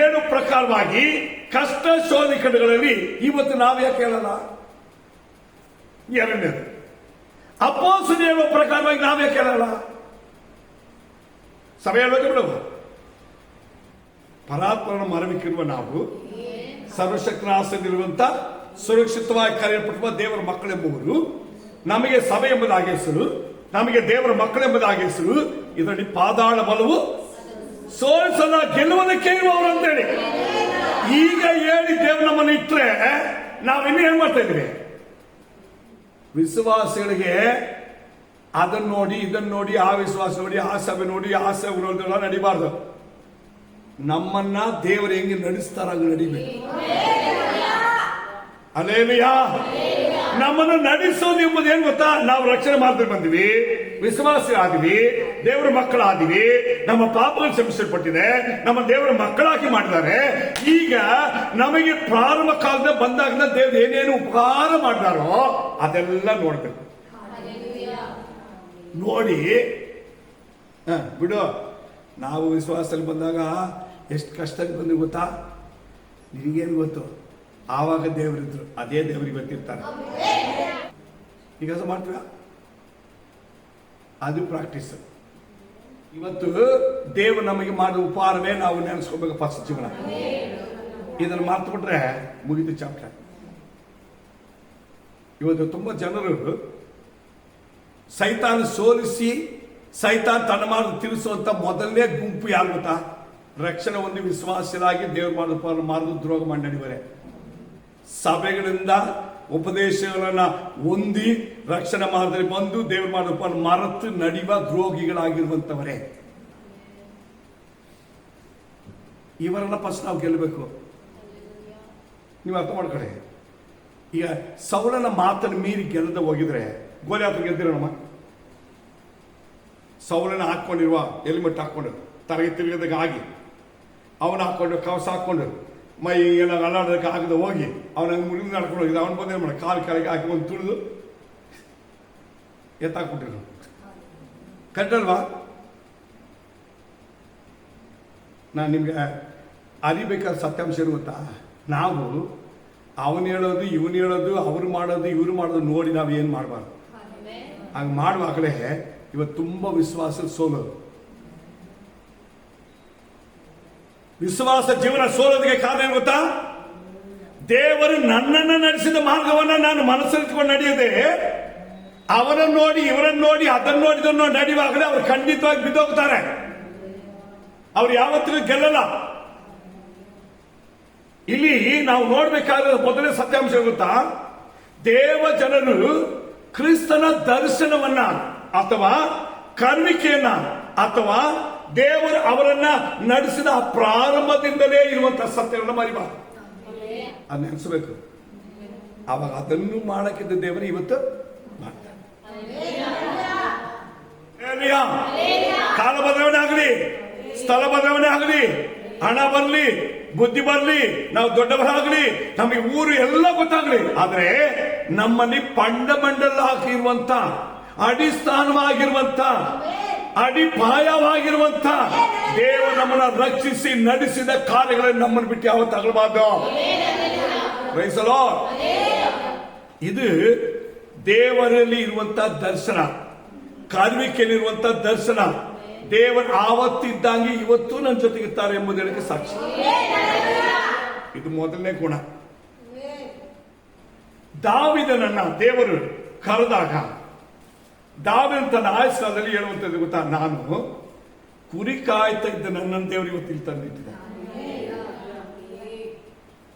7 ಪ್ರಕಾರವಾಗಿ ಕಷ್ಟ ಶೋಧಕಗಳಲ್ಲಿ ಇವತ್ತು ನಾವ್ಯಾಕೆ ಹೇಳಲ್ಲ? ಎರಡನೇದು, ಅಪೊಸ್ತಲರು ಹೇಳುವ ಪ್ರಕಾರವಾಗಿ ನಾವ್ಯಾಕೆ ಹೇಳಲ್ಲ? ಸಭೆ ಹೇಳ್ಬೇಕು ಬಿಡವು. ಪರಾತ್ಮನ ಮರವಿಕ್ಕಿರುವ ನಾವು ಸರ್ವಶಕ್ತನ ಆಶ್ರಯದಲ್ಲಿರುವಂತ ಸುರಕ್ಷಿತವಾಗಿ ಕರೆಯಲ್ಪಟ್ಟಿರುವ ದೇವರ ಮಕ್ಕಳೆಂಬುವರು, ನಮಗೆ ಸಭೆ ಎಂಬುದಾಗಿ ಹೆಸರು, ನಮಗೆ ದೇವರ ಮಕ್ಕಳೆಂಬುದಾಗಿ ಹೆಸರು. ಇದರಲ್ಲಿ ಪಾದಾಳ ಬಲವು ಸೋಲಿಸಲ ಗೆಲ್ಲುವುದಕ್ಕೆ ಇರುವವರು ಅಂತೇಳಿ ಈಗ ಹೇಳಿ ದೇವರು ನಮ್ಮನ್ನು ಇಟ್ಟರೆ ನಾವಿನ್ನೂ ಏನ್ ಮಾಡ್ತಾ ಇದ್ವಿ? ವಿಶ್ವಾಸಿಗಳಿಗೆ ಅದನ್ನ ನೋಡಿ, ಇದನ್ನ ನೋಡಿ, ಆ ವಿಶ್ವಾಸ ನೋಡಿ, ಆ ಸಭೆ ನೋಡಿ, ಆ ಸಭೆ ನೋಡಿದೆಲ್ಲ ನಡಿಬಾರ್ದು. ನಮ್ಮನ್ನ ದೇವರು ಹೆಂಗೆ ನಡೆಸ್ತಾರ ಹಂಗೆ ನಡಿಬೇಕು. ಅಲ್ಲೇಲುಯಾ. ನಮ್ಮನ್ನು ನಡೆಸೋದು ಎಂಬುದು ಏನ್ ಗೊತ್ತಾ? ನಾವು ರಕ್ಷಣೆ ಮಾಡ್ತಾ ಬಂದಿವಿ, ವಿಶ್ವಾಸಿ ಆದಿವಿ, ದೇವರ ಮಕ್ಕಳಾದಿವಿ, ನಮ್ಮ ಪಾಪಗಳು ಕ್ಷಮಿಸಲ್ಪಟ್ಟಿದೆ, ನಮ್ಮ ದೇವರ ಮಕ್ಕಳಾಗಿ ಮಾಡಿದ್ದಾರೆ. ಈಗ ನಮಗೆ ಪ್ರಾರಂಭ ಕಾಲದ ಬಂದಾಗ ದೇವರು ಏನೇನು ಉಪಕಾರ ಮಾಡಿದಾರೋ ಅದೆಲ್ಲ ನೋಡ್ಬೇಕು. ನೋಡಿ ಬಿಡು, ನಾವು ವಿಶ್ವಾಸದಲ್ಲಿ ಬಂದಾಗ ಎಷ್ಟು ಕಷ್ಟಕ್ಕೆ ಬಂದು ಗೊತ್ತಾ? ನಿನಗೇನು ಗೊತ್ತು? ಆವಾಗ ದೇವರಿದ್ರು, ಅದೇ ದೇವರಿಗೆ ಗೊತ್ತಿರ್ತಾರೆ. ಈಗ ಮಾಡ್ತೀವ, ಅದು ಪ್ರಾಕ್ಟೀಸ್. ಇವತ್ತು ದೇವರು ನಮಗೆ ಮಾಡಿದ ಉಪಹಾರವೇ ನಾವು ನೆನೆಸ್ಕೋಬೇಕು ಫಸ್ಟ್ ಜೀವನ. ಇದನ್ನು ಮಾತುಬಿಟ್ರೆ ಮುಗಿದು ಚಾಪ್ಟರ್. ಇವತ್ತು ತುಂಬಾ ಜನರು ಸೈತಾನ ಸೋಲಿಸಿ ಸೈತಾನ್ ತನ್ನ ಮಾರ್ಗ ತಿಳಿಸುವಂತ ಮೊದಲನೇ ಗುಂಪು ಯಾರು ಗೊತ್ತಾ? ರಕ್ಷಣೆ ಒಂದು ವಿಶ್ವಾಸರಾಗಿ ದೇವರು ಮಾಡಿದ ಮಾರ್ಗ ದ್ರೋಹ ಮಾಡಿ ನಡೆಯುವರೆ. ಸಭೆಗಳಿಂದ ಉಪದೇಶಗಳನ್ನ ಹೊಂದಿ ರಕ್ಷಣೆ ಮಾರ್ಗದಲ್ಲಿ ಬಂದು ದೇವರು ಮಾಡಿದ ಮರೆತು ನಡೆಯುವ ದ್ರೋಹಿಗಳಾಗಿರುವಂತವರೇ. ಇವರನ್ನ ಫಸ್ಟ್ ನಾವು ಗೆಲ್ಲಬೇಕು. ನೀವು ಅರ್ಥ ಮಾಡ್ಕೊಳ್ಳಿ. ಈಗ ಸೌಲನ ಮಾತನ್ನು ಮೀರಿ ಗೆಲ್ಲದ ಹೋಗಿದ್ರೆ ಗೋಲಿಯಾತ ಗೆದ್ದಿರೋಣ. ಸೌಲನ ಹಾಕೊಂಡಿರುವ ಹೆಲ್ಮೆಟ್ ಹಾಕೊಂಡು ತರಗೆ ತಿರುಗದಾಗ ಆಗಿ ಅವನು ಹಾಕೊಂಡು ಕವಸ ಹಾಕೊಂಡು ಮೈ ಎಲ್ಲ ಅಲ್ಲಾಡೋದಕ್ಕೆ ಆಗದೆ ಹೋಗಿ ಅವನ ಮುರಿದು ನಡ್ಕೊಂಡು ಹೋಗಿದ್ದ. ಅವನು ಬಂದೇನು ಮಾಡ ಕಾಲಿಗೆ ಹಾಕಿ ಒಂದು ತುಳಿದು ಎತ್ತಾಕ್ಬಿಟ್ಟಿರು. ಕಟ್ಟಲ್ವಾ? ನಾನು ನಿಮ್ಗೆ ಅರಿಬೇಕಾದ ಸತ್ಯಾಂಶ ಏನು ಗೊತ್ತಾ? ನಾವು ಅವನು ಹೇಳೋದು, ಇವನು ಹೇಳೋದು, ಅವ್ರು ಮಾಡೋದು, ಇವ್ರು ಮಾಡೋದು ನೋಡಿ ನಾವು ಏನು ಮಾಡಬಾರ್ದು. ಹಂಗೆ ಮಾಡುವಾಗಲೇ ಇವತ್ತು ತುಂಬ ವಿಶ್ವಾಸ ಸೋಲೋದು. ವಿಶ್ವಾಸ ಜೀವನ ಸೋಲೋದಕ್ಕೆ ಕಾರಣ ಏನು ಗೊತ್ತಾ? ದೇವರು ನನ್ನನ್ನು ನಡೆಸಿದ ಮಾರ್ಗವನ್ನ ನಾನು ಮನಸ್ಸಲ್ಲಿಟ್ಕೊಂಡು ನಡೆಯದೆ ಅವರನ್ನು ನೋಡಿ, ಇವರನ್ನು ನೋಡಿ, ಅದನ್ನು ನೋಡಿದನ್ನು ನಡೆಯುವಾಗಲೇ ಅವರು ಖಂಡಿತವಾಗಿ ಬಿದ್ದೋಗ್ತಾರೆ. ಅವ್ರು ಯಾವತ್ತಿಗೂ ಗೆಲ್ಲಲ್ಲ. ಇಲ್ಲಿ ನಾವು ನೋಡ್ಬೇಕಾದ ಮೊದಲನೇ ಸತ್ಯಾಂಶ ಗೊತ್ತಾ? ದೇವ ಜನರು ಕ್ರಿಸ್ತನ ದರ್ಶನವನ್ನ ಅಥವಾ ಕರುಣಿಕೆಯನ್ನ ಅಥವಾ ದೇವರು ಅವರನ್ನ ನಡೆಸಿದ ಪ್ರಾರಂಭದಿಂದಲೇ ಇರುವಂತಹ ಸತ್ಯಗಳನ್ನ ಮರಿಬಾರ್ದು. ಅದನ್ನ ನೆನೆಸಬೇಕು. ಅವಾಗ ಅದನ್ನು ಮಾಡಕ್ಕಿದ್ದ ದೇವರು ಇವತ್ತು ಮಾಡ್ತಾರೆ. ಕಾಲ ಬದಲಾವಣೆ ಆಗಲಿ, ಸ್ಥಳ ಬದಲಾವಣೆ ಆಗಲಿ, ಹಣ ಬರಲಿ, ಬುದ್ಧಿ ಬರಲಿ, ನಾವು ದೊಡ್ಡವರಾಗಲಿ, ನಮಗೆ ಊರು ಎಲ್ಲ ಗೊತ್ತಾಗಲಿ, ಆದ್ರೆ ನಮ್ಮಲ್ಲಿ ಫಂಡಮೆಂಟಲ್ ಆಗಿರುವಂತ, ಅಡಿಸ್ಥಾನವಾಗಿರುವಂತ, ಅಡಿಪಾಯವಾಗಿರುವಂತ ದೇವರು ನಮ್ಮನ್ನ ರಕ್ಷಿಸಿ ನಡೆಸಿದ ಕಾರ್ಯಗಳನ್ನು ನಮ್ಮನ್ನು ಬಿಟ್ಟು ಯಾವತ್ತು ತಗೊಳ್ಬಾರ್ದು. ಇದು ದೇವರಲ್ಲಿ ಇರುವಂತ ದರ್ಶನ. ಕಾಯುವಿಕೆಯಲ್ಲಿರುವಂತ ದರ್ಶನ. ದೇವರು ಆವತ್ತಿದ್ದಂಗೆ ಇವತ್ತು ನನ್ನ ಜೊತೆಗಿರ್ತಾರೆ ಎಂಬುದು ಹೇಳಕ್ಕೆ ಸಾಕ್ಷಿ. ಇದು ಮೊದಲನೇ ಗುಣ. ದಾವೀದನನ್ನ ದೇವರು ಕರೆದಾಗ ದಾವೀದನ ತನ್ನ ಆಯಸ್ಕಾಲದಲ್ಲಿ ಹೇಳುವಂತದ್ದು ಗೊತ್ತಾ, ನಾನು ಕುರಿ ಕಾಯ್ತಾ ಇದ್ದ ನನ್ನನ್ನು ದೇವರು ಇವತ್ತು ಇಲ್ಲಿ ತಂದಿಟ್ಟಿದ್ದ.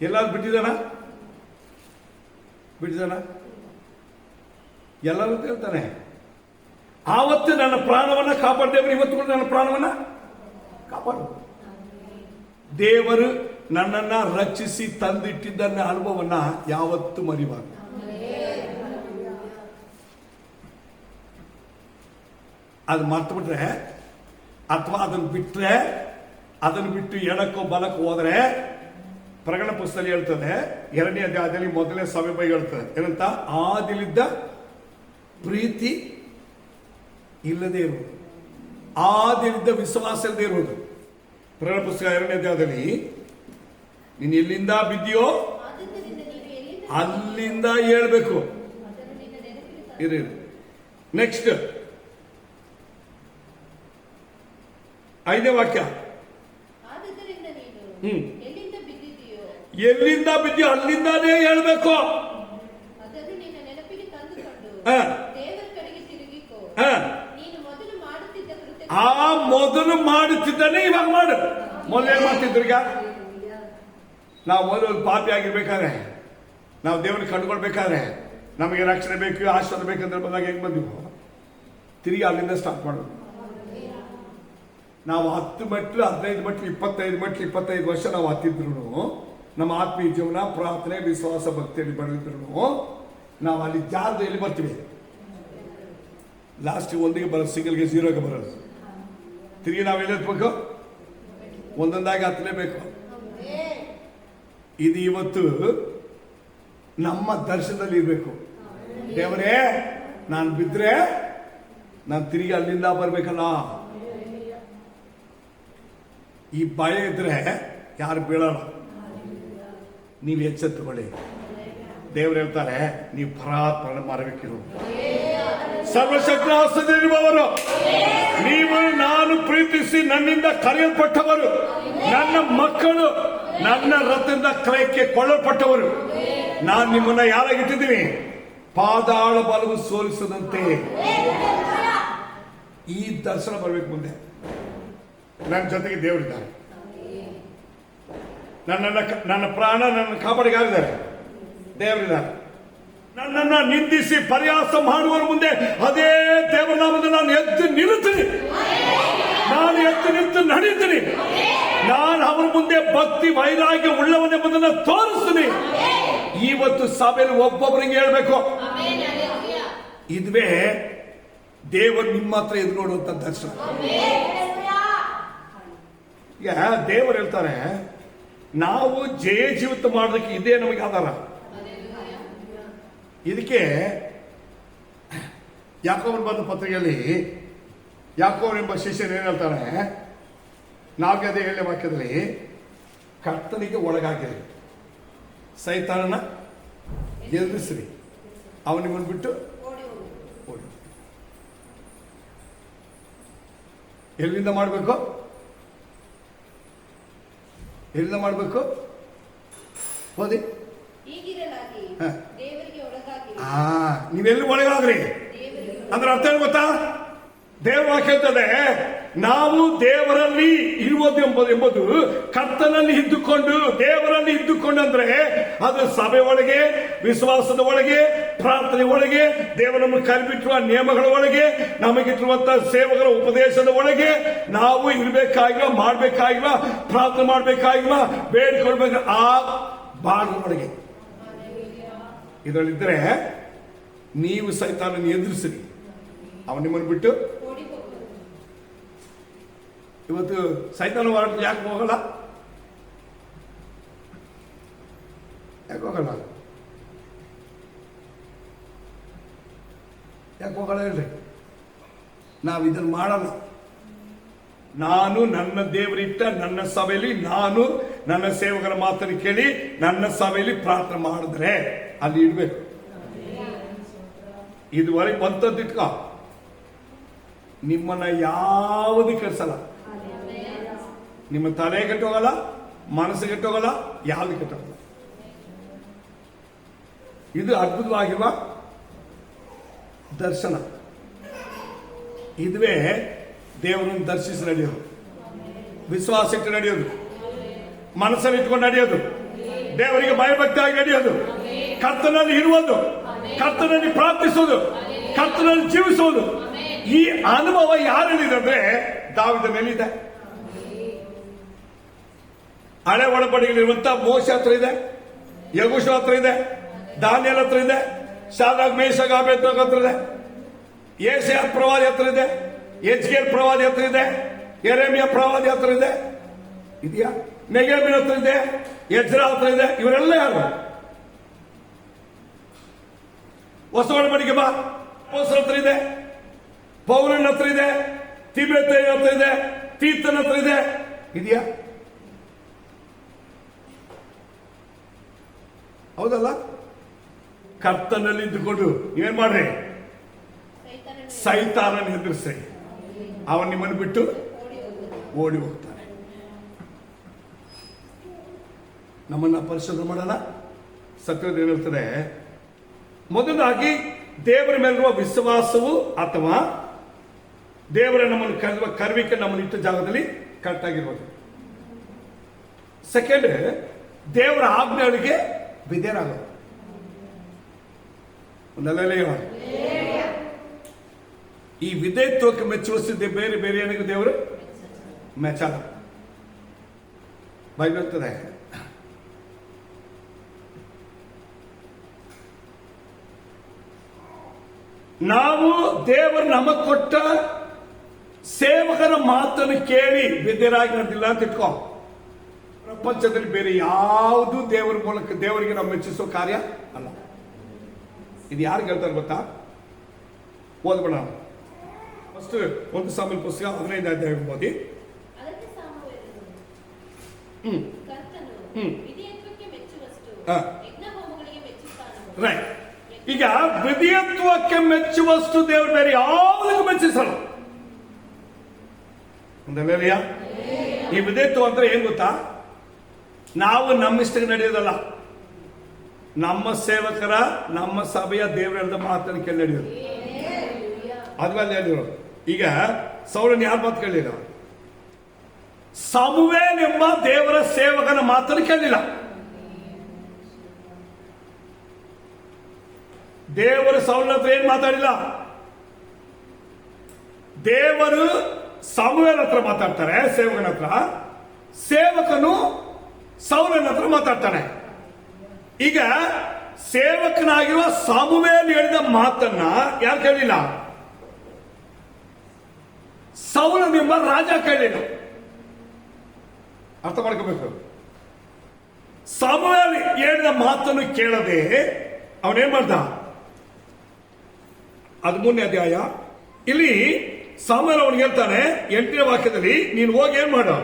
ಎಲ್ಲಾರು ಬಿಟ್ಟಿದಾನ ಎಲ್ಲರೂ ಹೇಳ್ತಾನೆ, ಆವತ್ತು ನನ್ನ ಪ್ರಾಣವನ್ನ ಕಾಪಾಡ್ದೇವರು ಇವತ್ತು ಕೂಡ ನನ್ನ ಪ್ರಾಣವನ್ನ ಕಾಪಾಡು. ದೇವರು ನನ್ನನ್ನ ರಕ್ಷಿಸಿ ತಂದಿಟ್ಟಿದ್ದ ಅನುಭವವನ್ನ ಯಾವತ್ತು ಮರಿಬಾರ್ದು. ಅದು ಮರ್ತು ಬಿಟ್ರೆ ಅಥವಾ ಅದನ್ನು ಬಿಟ್ಟು ಎಡಕ್ಕೋ ಬಲಕ್ಕೋ ಹೋದ್ರೆ, ಪ್ರಕಟಣೆ ಪುಸ್ತಕದಲ್ಲಿ ಹೇಳ್ತದೆ 2ನೇ ಅಧ್ಯಾಯದಲ್ಲಿ 1ನೇ ಸಭೆ ಬಗ್ಗೆ ಹೇಳ್ತದೆ ಏನಂತ, ಆದಿಲಿದ್ದ ಪ್ರೀತಿ ಇಲ್ಲದೆ ಇರುವುದು, ಆದಿಲಿದ್ದ ವಿಶ್ವಾಸ ಇಲ್ಲದೆ ಇರುವುದು. ಪ್ರಕಟಣೆ ಪುಸ್ತಕ 2ನೇ ಅಧ್ಯಾಯದಲ್ಲಿ ನೀನು ಎಲ್ಲಿಂದ ಬಿದ್ದಿಯೋ ಅಲ್ಲಿಂದ ಹೇಳ್ಬೇಕು. ಇರಿ ನೆಕ್ಸ್ಟ್ 5ನೇ ವಾಕ್ಯ, ಎಲ್ಲಿಂದ ಬಿದ್ದಿಯೋ ಅಲ್ಲಿಂದಾನೇ ಹೇಳ್ಬೇಕು. ಆ ಮೊದಲು ಮಾಡುತ್ತಿದ್ದಾನೆ ಇವಾಗ ಮಾಡು. ಮೊದಲು ಏನ್ ಮಾಡ್ತಿದ್ರು? ಈಗ ನಾವು ಮೊದಲು ಪಾಪಿ ಆಗಿರ್ಬೇಕಾದ್ರೆ, ನಾವು ದೇವರಿಗೆ ಕಂಡುಕೊಳ್ಬೇಕಾದ್ರೆ, ನಮಗೆ ರಕ್ಷಣೆ ಬೇಕು, ಆಶೀರ್ವಾದ ಬೇಕಂದ್ರೆ ಬಂದಾಗ ಹೆಂಗ್ ಬಂದಿವು, ತಿರುಗಿ ಅಲ್ಲಿಂದ ಸ್ಟಾರ್ಟ್ ಮಾಡೋದು. ನಾವು 10 ಮೆಟ್ಲು 15 ಮೆಟ್ಲು 25 ಮೆಟ್ಲು 25 ವರ್ಷ ನಾವು ಹತ್ತಿದ್ರು, ನಮ್ಮ ಆತ್ಮೀಯ ಜೀವನ ಪ್ರಾರ್ಥನೆ ವಿಶ್ವಾಸ ಭಕ್ತಿಯಲ್ಲಿ ಬೆಳೆದಿದ್ರು, ನಾವು ಅಲ್ಲಿ ಜಾರದಲ್ಲಿ ಬರ್ತೀವಿ. ಲಾಸ್ಟ್ ಒಂದಿಗೆ ಬರೋದು, ಸಿಂಗಲ್ಗೆ 0ಗೆ ಬರೋದು. ತಿರುಗಿ ನಾವೆಲ್ಲ ಎತ್ಬೇಕು, ಒಂದೊಂದಾಗಿ ಹತ್ತಲೇಬೇಕು. ಇದು ಇವತ್ತು ನಮ್ಮ ದರ್ಶನದಲ್ಲಿ ಇರಬೇಕು. ದೇವರೇ, ನಾನು ಬಿದ್ರೆ ನಾನು ತಿರುಗಿ ಅಲ್ಲಿಂದ ಬರ್ಬೇಕಲ್ಲ. ಈ ಭಯ ಇದ್ರೆ ಯಾರು ಬೀಳಲ್ಲ. ನೀವು ಎಚ್ಚೆತ್ತುಕೊಳ್ಳಿ. ದೇವರು ಹೇಳ್ತಾರೆ, ನೀವು ಪರಾತ್ಮನ ಮಾರಬೇಕಿರು. ಸರ್ವಶಕ್ತ ಹಸ್ತದಲ್ಲಿರುವವರು ನೀವು, ನಾನು ಪ್ರೀತಿಸಿ ನನ್ನಿಂದ ಕರೆಯಲ್ಪಟ್ಟವರು, ನನ್ನ ಮಕ್ಕಳು, ನನ್ನ ರಥದಿಂದ ಕ್ರಯಕ್ಕೆ ಕೊಳ್ಳಲ್ಪಟ್ಟವರು. ನಾನು ನಿಮ್ಮನ್ನ ಯಾರಾಗಿಟ್ಟಿದ್ದೀನಿ? ಪಾದಾಳ ಬಲವು ಸೋಲಿಸದಂತೆ. ಈ ದರ್ಶನ ಬರಬೇಕು. ಮುಂದೆ ನನ್ನ ಜೊತೆಗೆ ದೇವರಿದ್ದಾರೆ. ನನ್ನ ಪ್ರಾಣ ನನ್ನ ಕಾಪಾಡಿಗಾರಿದ್ದಾರೆ, ದೇವರಿದ್ದಾರೆ. ನನ್ನನ್ನ ನಿಂದಿಸಿ ಪರಿಹಾಸ ಮಾಡುವವರ ಮುಂದೆ ಅದೇ ದೇವನಾಮದಲ್ಲಿ ನಾನು ಎದ್ದು ನಿಲ್ಲುತ್ತೀನಿ. ನಾನು ಎದ್ದು ನಿಂತು ನಡೀತೀನಿ. ನಾನು ಅವರ ಮುಂದೆ ಭಕ್ತಿ ವೈರಾಗ್ಯ ಉಳ್ಳವನೆಂಬುದನ್ನು ತೋರಿಸ್ತೀನಿ. ಇವತ್ತು ಸಭೆಯಲ್ಲಿ ಒಬ್ಬೊಬ್ಬರಿಗೆ ಹೇಳ್ಬೇಕು, ಇದುವೇ ದೇವರು ನಿಮ್ಮ ಹತ್ರ ಎದ್ದು ನೋಡುವಂತ ದರ್ಶನ. ಈಗ ದೇವರು ಹೇಳ್ತಾರೆ, ನಾವು ಜಯ ಜೀವಿತ ಮಾಡೋದಕ್ಕೆ ಇದೇ ನಮಗೆ ಆಧಾರ. ಇದಕ್ಕೆ ಯಾಕೋಬನ ಬಂದ ಪತ್ರಿಕೆಯಲ್ಲಿ ಯಾಕೋಬ ಎಂಬ ಶಿಷ್ಯನು ಏನ್ ಹೇಳ್ತಾನೆ, 4ನೇ 7ನೇ ವಾಕ್ಯದಲ್ಲಿ, ಕರ್ತನಿಗೆ ಒಳಗಾಗಿರಿ, ಸೈತಾನನ ಎದುರಿಸ್ರಿ, ಅವನಿಗೆ ಬಿಟ್ಟು ಓಡಿ. ಎಲ್ಲಿಂದ ಮಾಡಬೇಕು? ಎಲ್ಲಿಂದ ಮಾಡಬೇಕು? ಓದಿ. ನೀವೆಲ್ಲಿ ಒಳಗಾಗ್ರಿ ಅಂದ್ರೆ ಅರ್ಥ ಏನು ಗೊತ್ತಾ? ದೇವರ ವಾಕ್ಯ ಹೇಳ್ತದೆ, ನಾವು ದೇವರಲ್ಲಿ ಇರುವುದು ಎಂಬುದು ಕರ್ತನಲ್ಲಿ ಇದ್ದುಕೊಂಡು, ದೇವರಲ್ಲಿ ಇದ್ದುಕೊಂಡು ಅಂದ್ರೆ ಅದು ಸಭೆ ಒಳಗೆ, ವಿಶ್ವಾಸದ ಒಳಗೆ, ಪ್ರಾರ್ಥನೆ ಒಳಗೆ, ದೇವರನ್ನು ಕೈಬಿಟ್ಟಿರುವ ನಿಯಮಗಳ ಒಳಗೆ, ನಮಗಿಟ್ಟಿರುವಂತಹ ಸೇವಕರ ಉಪದೇಶದ ಒಳಗೆ ನಾವು ಇರಬೇಕಾಗಿಲ್ಲ, ಮಾಡಬೇಕಾಗಿಲ್ಲ, ಪ್ರಾರ್ಥನೆ ಮಾಡಬೇಕಾಗಿಲ್ಲ, ಬೇಡಿಕೊಳ್ಬೇಕು. ಆ ಬಾಗಿಲ ಒಳಗೆ ಇದರಲ್ಲಿದ್ದರೆ ನೀವು ಸೈತಾನನ್ನು ಎದುರಿಸಿರಿ, ಅವನು ನಿಮ್ಮನ್ನು ಬಿಟ್ಟು. ಇವತ್ತು ಸೈತಾನ ಹೊರಟು ಯಾಕೆ ಹೋಗಲ್ಲ? ಯಾಕೆ ಹೋಗಲ್ಲ ಹೇಳ್ರಿ? ನಾವು ಇದನ್ನು ಮಾಡಲ್ಲ. ನಾನು ನನ್ನ ದೇವರಿಟ್ಟ ನನ್ನ ಸಭೆಯಲ್ಲಿ, ನಾನು ನನ್ನ ಸೇವಕರ ಮಾತನ್ನು ಕೇಳಿ ನನ್ನ ಸಭೆಯಲ್ಲಿ ಪ್ರಾರ್ಥನೆ ಮಾಡಿದ್ರೆ ಅಲ್ಲಿ ಇಡ್ಬೇಕು. ಇದುವರೆಗೆ ಬಂತದ್ದು ಇಟ್ಕೋ, ನಿಮ್ಮನ್ನ ಯಾವುದು ಕೆಡಿಸಲ್ಲ. ನಿಮ್ಮ ತಲೆ ಕೆಟ್ಟೋಗಲ್ಲ, ಮನಸ್ಸು ಕೆಟ್ಟೋಗಲ್ಲ, ಯಾವುದು ಕೆಟ್ಟೋಗಲ್ಲ. ಇದು ಅದ್ಭುತವಾಗಿರುವ ದರ್ಶನ. ಇದುವೇ ದೇವರನ್ನು ದರ್ಶಿಸಿ ನಡೆಯೋದು, ವಿಶ್ವಾಸ ಇಟ್ಟು ನಡೆಯೋದು, ಮನಸ್ಸಲ್ಲಿ ಇಟ್ಕೊಂಡು ನಡೆಯೋದು, ದೇವರಿಗೆ ಭಯಭಕ್ತಿಯಾಗಿ ನಡೆಯೋದು, ಕರ್ತನಲ್ಲಿ ಇರುವುದು, ಕರ್ತನಲ್ಲಿ ಪ್ರಾರ್ಥಿಸುವುದು, ಕರ್ತನಲ್ಲಿ ಜೀವಿಸುವುದು. ಈ ಅನುಭವ ಯಾರಲ್ಲಿದೆ ಅಂದ್ರೆ ದಾವೀದನಲ್ಲಿದೆ. ಹಳೆ ಒಡಂಬಡಿಕೆಯಲ್ಲಿರುವಂತಹ ಮೋಶೆ ಹತ್ರ ಇದೆ, ಯೆಹೋಶುವ ಹತ್ರ ಇದೆ, ದಾನಿಯೇಲ ಹತ್ರ ಇದೆ, ಶಾದ್ರಕ್ ಮೇಷಕ್ ಅಬೇದ್ನೆಗೋ ಹತ್ರ ಇದೆ, ಯೆಶಾಯ ಪ್ರವಾದಿ ಹತ್ರ ಇದೆ, ಎಜ್ಕೇಲ್ ಪ್ರವಾದಿ ಹತ್ರ ಇದೆ, ಯೆರೆಮೀಯ ಪ್ರವಾದಿ ಹತ್ರ ಇದೆ, ಇದೆಯಾ? ನೆಗೆಮಿನ ಹತ್ರ ಇದೆ, ಎಜ್ರಾ ಹತ್ರ ಇದೆ. ಇವರೆಲ್ಲ ಯಾರು? ಹೊಸ ಒಡಂಬಡಿಕೆ ಬಾ, ಅಪೊಸ್ತಲರ ಹತ್ರ ಇದೆ, ಪೌಲನ ಹತ್ರ ಇದೆ, ತಿಮೋಥೆಯನ ಹತ್ರ ಇದೆ, ತೀತನ ಹತ್ರ ಇದೆ. ಇದೆಯಾ? ಹೌದಲ್ಲ? ಕರ್ತನಲ್ಲಿ ಇದ್ದುಕೊಂಡು ಏನ್ ಮಾಡ್ರಿ? ಸೈತಾನನ ಎದುರಿಸಿ ಅವನ್ ನಿಮ್ಮನ್ನು ಬಿಟ್ಟು ಓಡಿ ಹೋಗ್ತಾನೆ. ನಮ್ಮನ್ನ ಪರಿಶೋಧನೆ ಮಾಡೋಣ. ಸತ್ಯದ ಏನ್ ಹೇಳ್ತಾರೆ? ಮೊದಲಾಗಿ ದೇವರ ಮೇಲಿರುವ ವಿಶ್ವಾಸವು ಅಥವಾ ದೇವರ ನಮ್ಮನ್ನು ಕರೆಯುವ ಕರ್ವಿಕೆ ನಮ್ಮನ್ನು ಇಟ್ಟ ಜಾಗದಲ್ಲಿ ಕರೆಕ್ಟ್ ಆಗಿರ್ಬೋದು. ಸೆಕೆಂಡ್, ದೇವರ ಆಜ್ಞೆಗಳಿಗೆ ವಿಧೇಯರಾಗೋದು. ಈ ವಿಧೇಯತ್ವಕ್ಕೆ ಮೆಚ್ಚುವಷ್ಟಿದ್ದೆ ಬೇರೆ ಬೇರೆ ಏನಿಗೆ ದೇವರು ಮೆಚ್ಚಲ್ಲ. ಬೈಬಲ್ ಹೇಳ್ತದೆ, ನಾವು ದೇವರು ನಮಗ್ ಕೊಟ್ಟ ಸೇವಕರ ಮಾತನ್ನು ಕೇಳಿ ವಿಧೇಯರಾಗಿ ನಡೆದಿಲ್ಲ ಅಂತ ಇಟ್ಕೋ. ಪ್ರಪಂಚದಲ್ಲಿ ಬೇರೆ ಯಾವುದು ದೇವರ ಮೂಲಕ ದೇವರಿಗೆ ನಾವು ಮೆಚ್ಚಿಸೋ ಕಾರ್ಯ ಅಲ್ಲ. ಇದು ಯಾರಿಗೆ ಹೇಳ್ತಾರೆ ಗೊತ್ತಾ? ಓದ್ಬೇಡ. ಫಸ್ಟ್ 1 ಸಾಮುವೇಲ ಪುಸ್ತಕ 15ನೇ ಅಧ್ಯಾಯ ಓದಿ. ರೈಟ್. ಈಗ ವಿಧೇಯತ್ವಕ್ಕೆ ಮೆಚ್ಚುವಷ್ಟು ದೇವರು ಬೇರೆ ಯಾವುದಕ್ಕೂ ಮೆಚ್ಚಿಸಲ್ಲ. ಈ ವಿಧೇಯತ್ವ ಅಂದ್ರೆ ಏನ್ ಗೊತ್ತಾ? ನಾವು ನಮ್ಮಿಷ್ಟಕ್ಕೆ ನಡೆಯೋದಲ್ಲ, ನಮ್ಮ ಸೇವಕರ, ನಮ್ಮ ಸಭೆಯ ದೇವರ ಹೇಳಿದ ಮಾತನ್ನು ಕೇಳಿ ನಡೆಯೋದು. ಅದ್ರಲ್ಲಿ ಹೇಳಿರೋದು. ಈಗ ಸೌಲನ ಯಾರ ಮಾತು ಕೇಳಿಲ್ಲ? ಸಮುವೇಲ್ ಎಂಬ ದೇವರ ಸೇವಕನ ಮಾತನ್ನು ಕೇಳಿಲ್ಲ. ದೇವರು ಸೌಲನ ಹತ್ರ ಏನ್ ಮಾತಾಡಿಲ್ಲ. ದೇವರು ಸಮುವೇಲ್ ಹತ್ರ ಮಾತಾಡ್ತಾರೆ, ಸೇವಕನ ಹತ್ರ. ಸೇವಕನು ಸೌಲನ ಹತ್ರ ಮಾತಾಡ್ತಾನೆ. ಈಗ ಸೇವಕನಾಗಿರುವ ಸಮುವೇಲ್ ಹೇಳಿದ ಮಾತನ್ನ ಯಾರು ಕೇಳಿಲ್ಲ? ಸೌಲನೆಂಬ ರಾಜ ಕೇಳಿಲ್ಲ. ಅರ್ಥ ಮಾಡ್ಕೋಬೇಕು. ಸಮುವೇಲ್ ಹೇಳಿದ ಮಾತನ್ನು ಕೇಳದೆ ಅವನೇನ್ ಮಾಡ್ದ? 13ನೇ ಅಧ್ಯಾಯ ಇಲ್ಲಿ ಸಮುವೇಲ್ ಅವನಿಗೆ ಹೇಳ್ತಾನೆ 8ನೇ ವಾಕ್ಯದಲ್ಲಿ, ನೀನು ಹೋಗಿ ಏನ್ ಮಾಡು?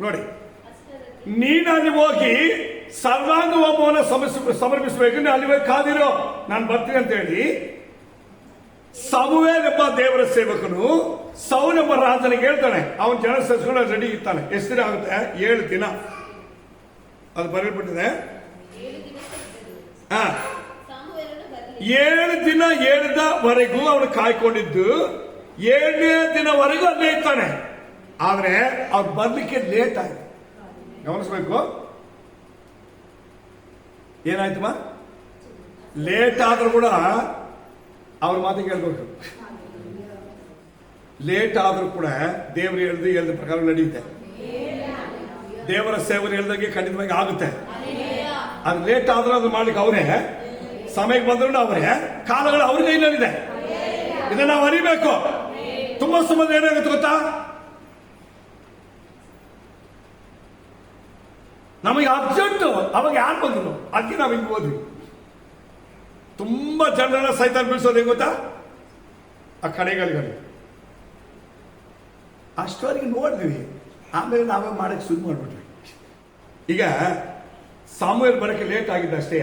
ನೋಡಿ, ನೀನಲ್ಲಿ ಹೋಗಿ ಸರ್ವಾಂಗ ಹೋಮವನ್ನು ಸಮರ್ಪಿಸಬೇಕು, ನೀನು ಅಲ್ಲಿ ಹೋಗಿ ಕಾದಿರೋ, ನಾನು ಬರ್ತೀನಿ ಅಂತ ಹೇಳಿ ಸಮುವೇಲ್ ಎಂಬ ದೇವರ ಸೇವಕನು ಸೌಲ್ ಎಂಬ ರಾಜನಿಗೆ ಹೇಳ್ತಾನೆ. ಅವನ ಜನ ಸೇರಿಸ್ಕೊಂಡು ರೆಡಿ ಇರ್ತಾನೆ. ಎಷ್ಟು ದಿನ ಆಗುತ್ತೆ? 7 ದಿನ. ಅದು ಬರೆಯಲ್ಪಟ್ಟಿದೆ. 7 ದಿನ ಹೇಳಿದವರೆಗೂ ಅವನು ಕಾಯ್ಕೊಂಡಿದ್ದು 7ನೇ ದಿನವರೆಗೂ ಅಲ್ಲೇ ಇರ್ತಾನೆ. ಆದ್ರೆ ಅವ್ರು ಬರ್ಲಿಕ್ಕೆ ಲೇಟ್ ಆಯ್ತು. ಗಮನಿಸಬೇಕು. ಏನಾಯ್ತಮ್ಮ? ಲೇಟ್ ಆದ್ರೂ ಕೂಡ ಅವ್ರ ಮಾತಿಗೆ ಹೇಳ್ಬೇಕು. ಲೇಟ್ ಆದ್ರೂ ಕೂಡ ದೇವರು ಹೇಳಿದ ಪ್ರಕಾರ ನಡೆಯುತ್ತೆ. ದೇವರ ಸೇವನೆ ಹೇಳಿದಾಗೆ ಖಂಡಿತವಾಗಿ ಆಗುತ್ತೆ. ಅದು ಲೇಟ್ ಆದ್ರೂ ಅದು ಮಾಡ್ಲಿಕ್ಕೆ ಅವರೇ, ಸಮಯಕ್ಕೆ ಬಂದ್ರು ಅವರೇ, ಕಾಲಗಳು ಅವ್ರ ಕೈನಲ್ಲಿದೆ. ಇದನ್ನ ನಾವು ಅರಿಬೇಕು. ತುಂಬಾ ಸಂಬಂಧ ಏನಾಗುತ್ತೆ ಗೊತ್ತಾ? ನಮಗೆ ಅರ್ಜೆಂಟ್. ಅವಾಗ ಯಾರು ಬಂದ್ರು? ಅದಕ್ಕೆ ನಾವು ಹಿಂಗೆ ಹೋದ್ವಿ. ತುಂಬಾ ಜನರನ್ನ ಸೈತಾನ ಬೀಳ್ಸೋದು ಹೆಂಗ್ ಗೊತ್ತಾ? ಆ ಕಡೆಗಳಿಗೆ ಅಷ್ಟವರೆಗೆ ನೋಡಿದ್ವಿ, ಆಮೇಲೆ ನಾವೇ ಮಾಡಕ್ಕೆ ಶುರು ಮಾಡ್ಬಿಟ್ವಿ. ಈಗ ಸಾಮುವೇಲ್ ಬರಕ್ಕೆ ಲೇಟ್ ಆಗಿದ್ದ ಅಷ್ಟೇ.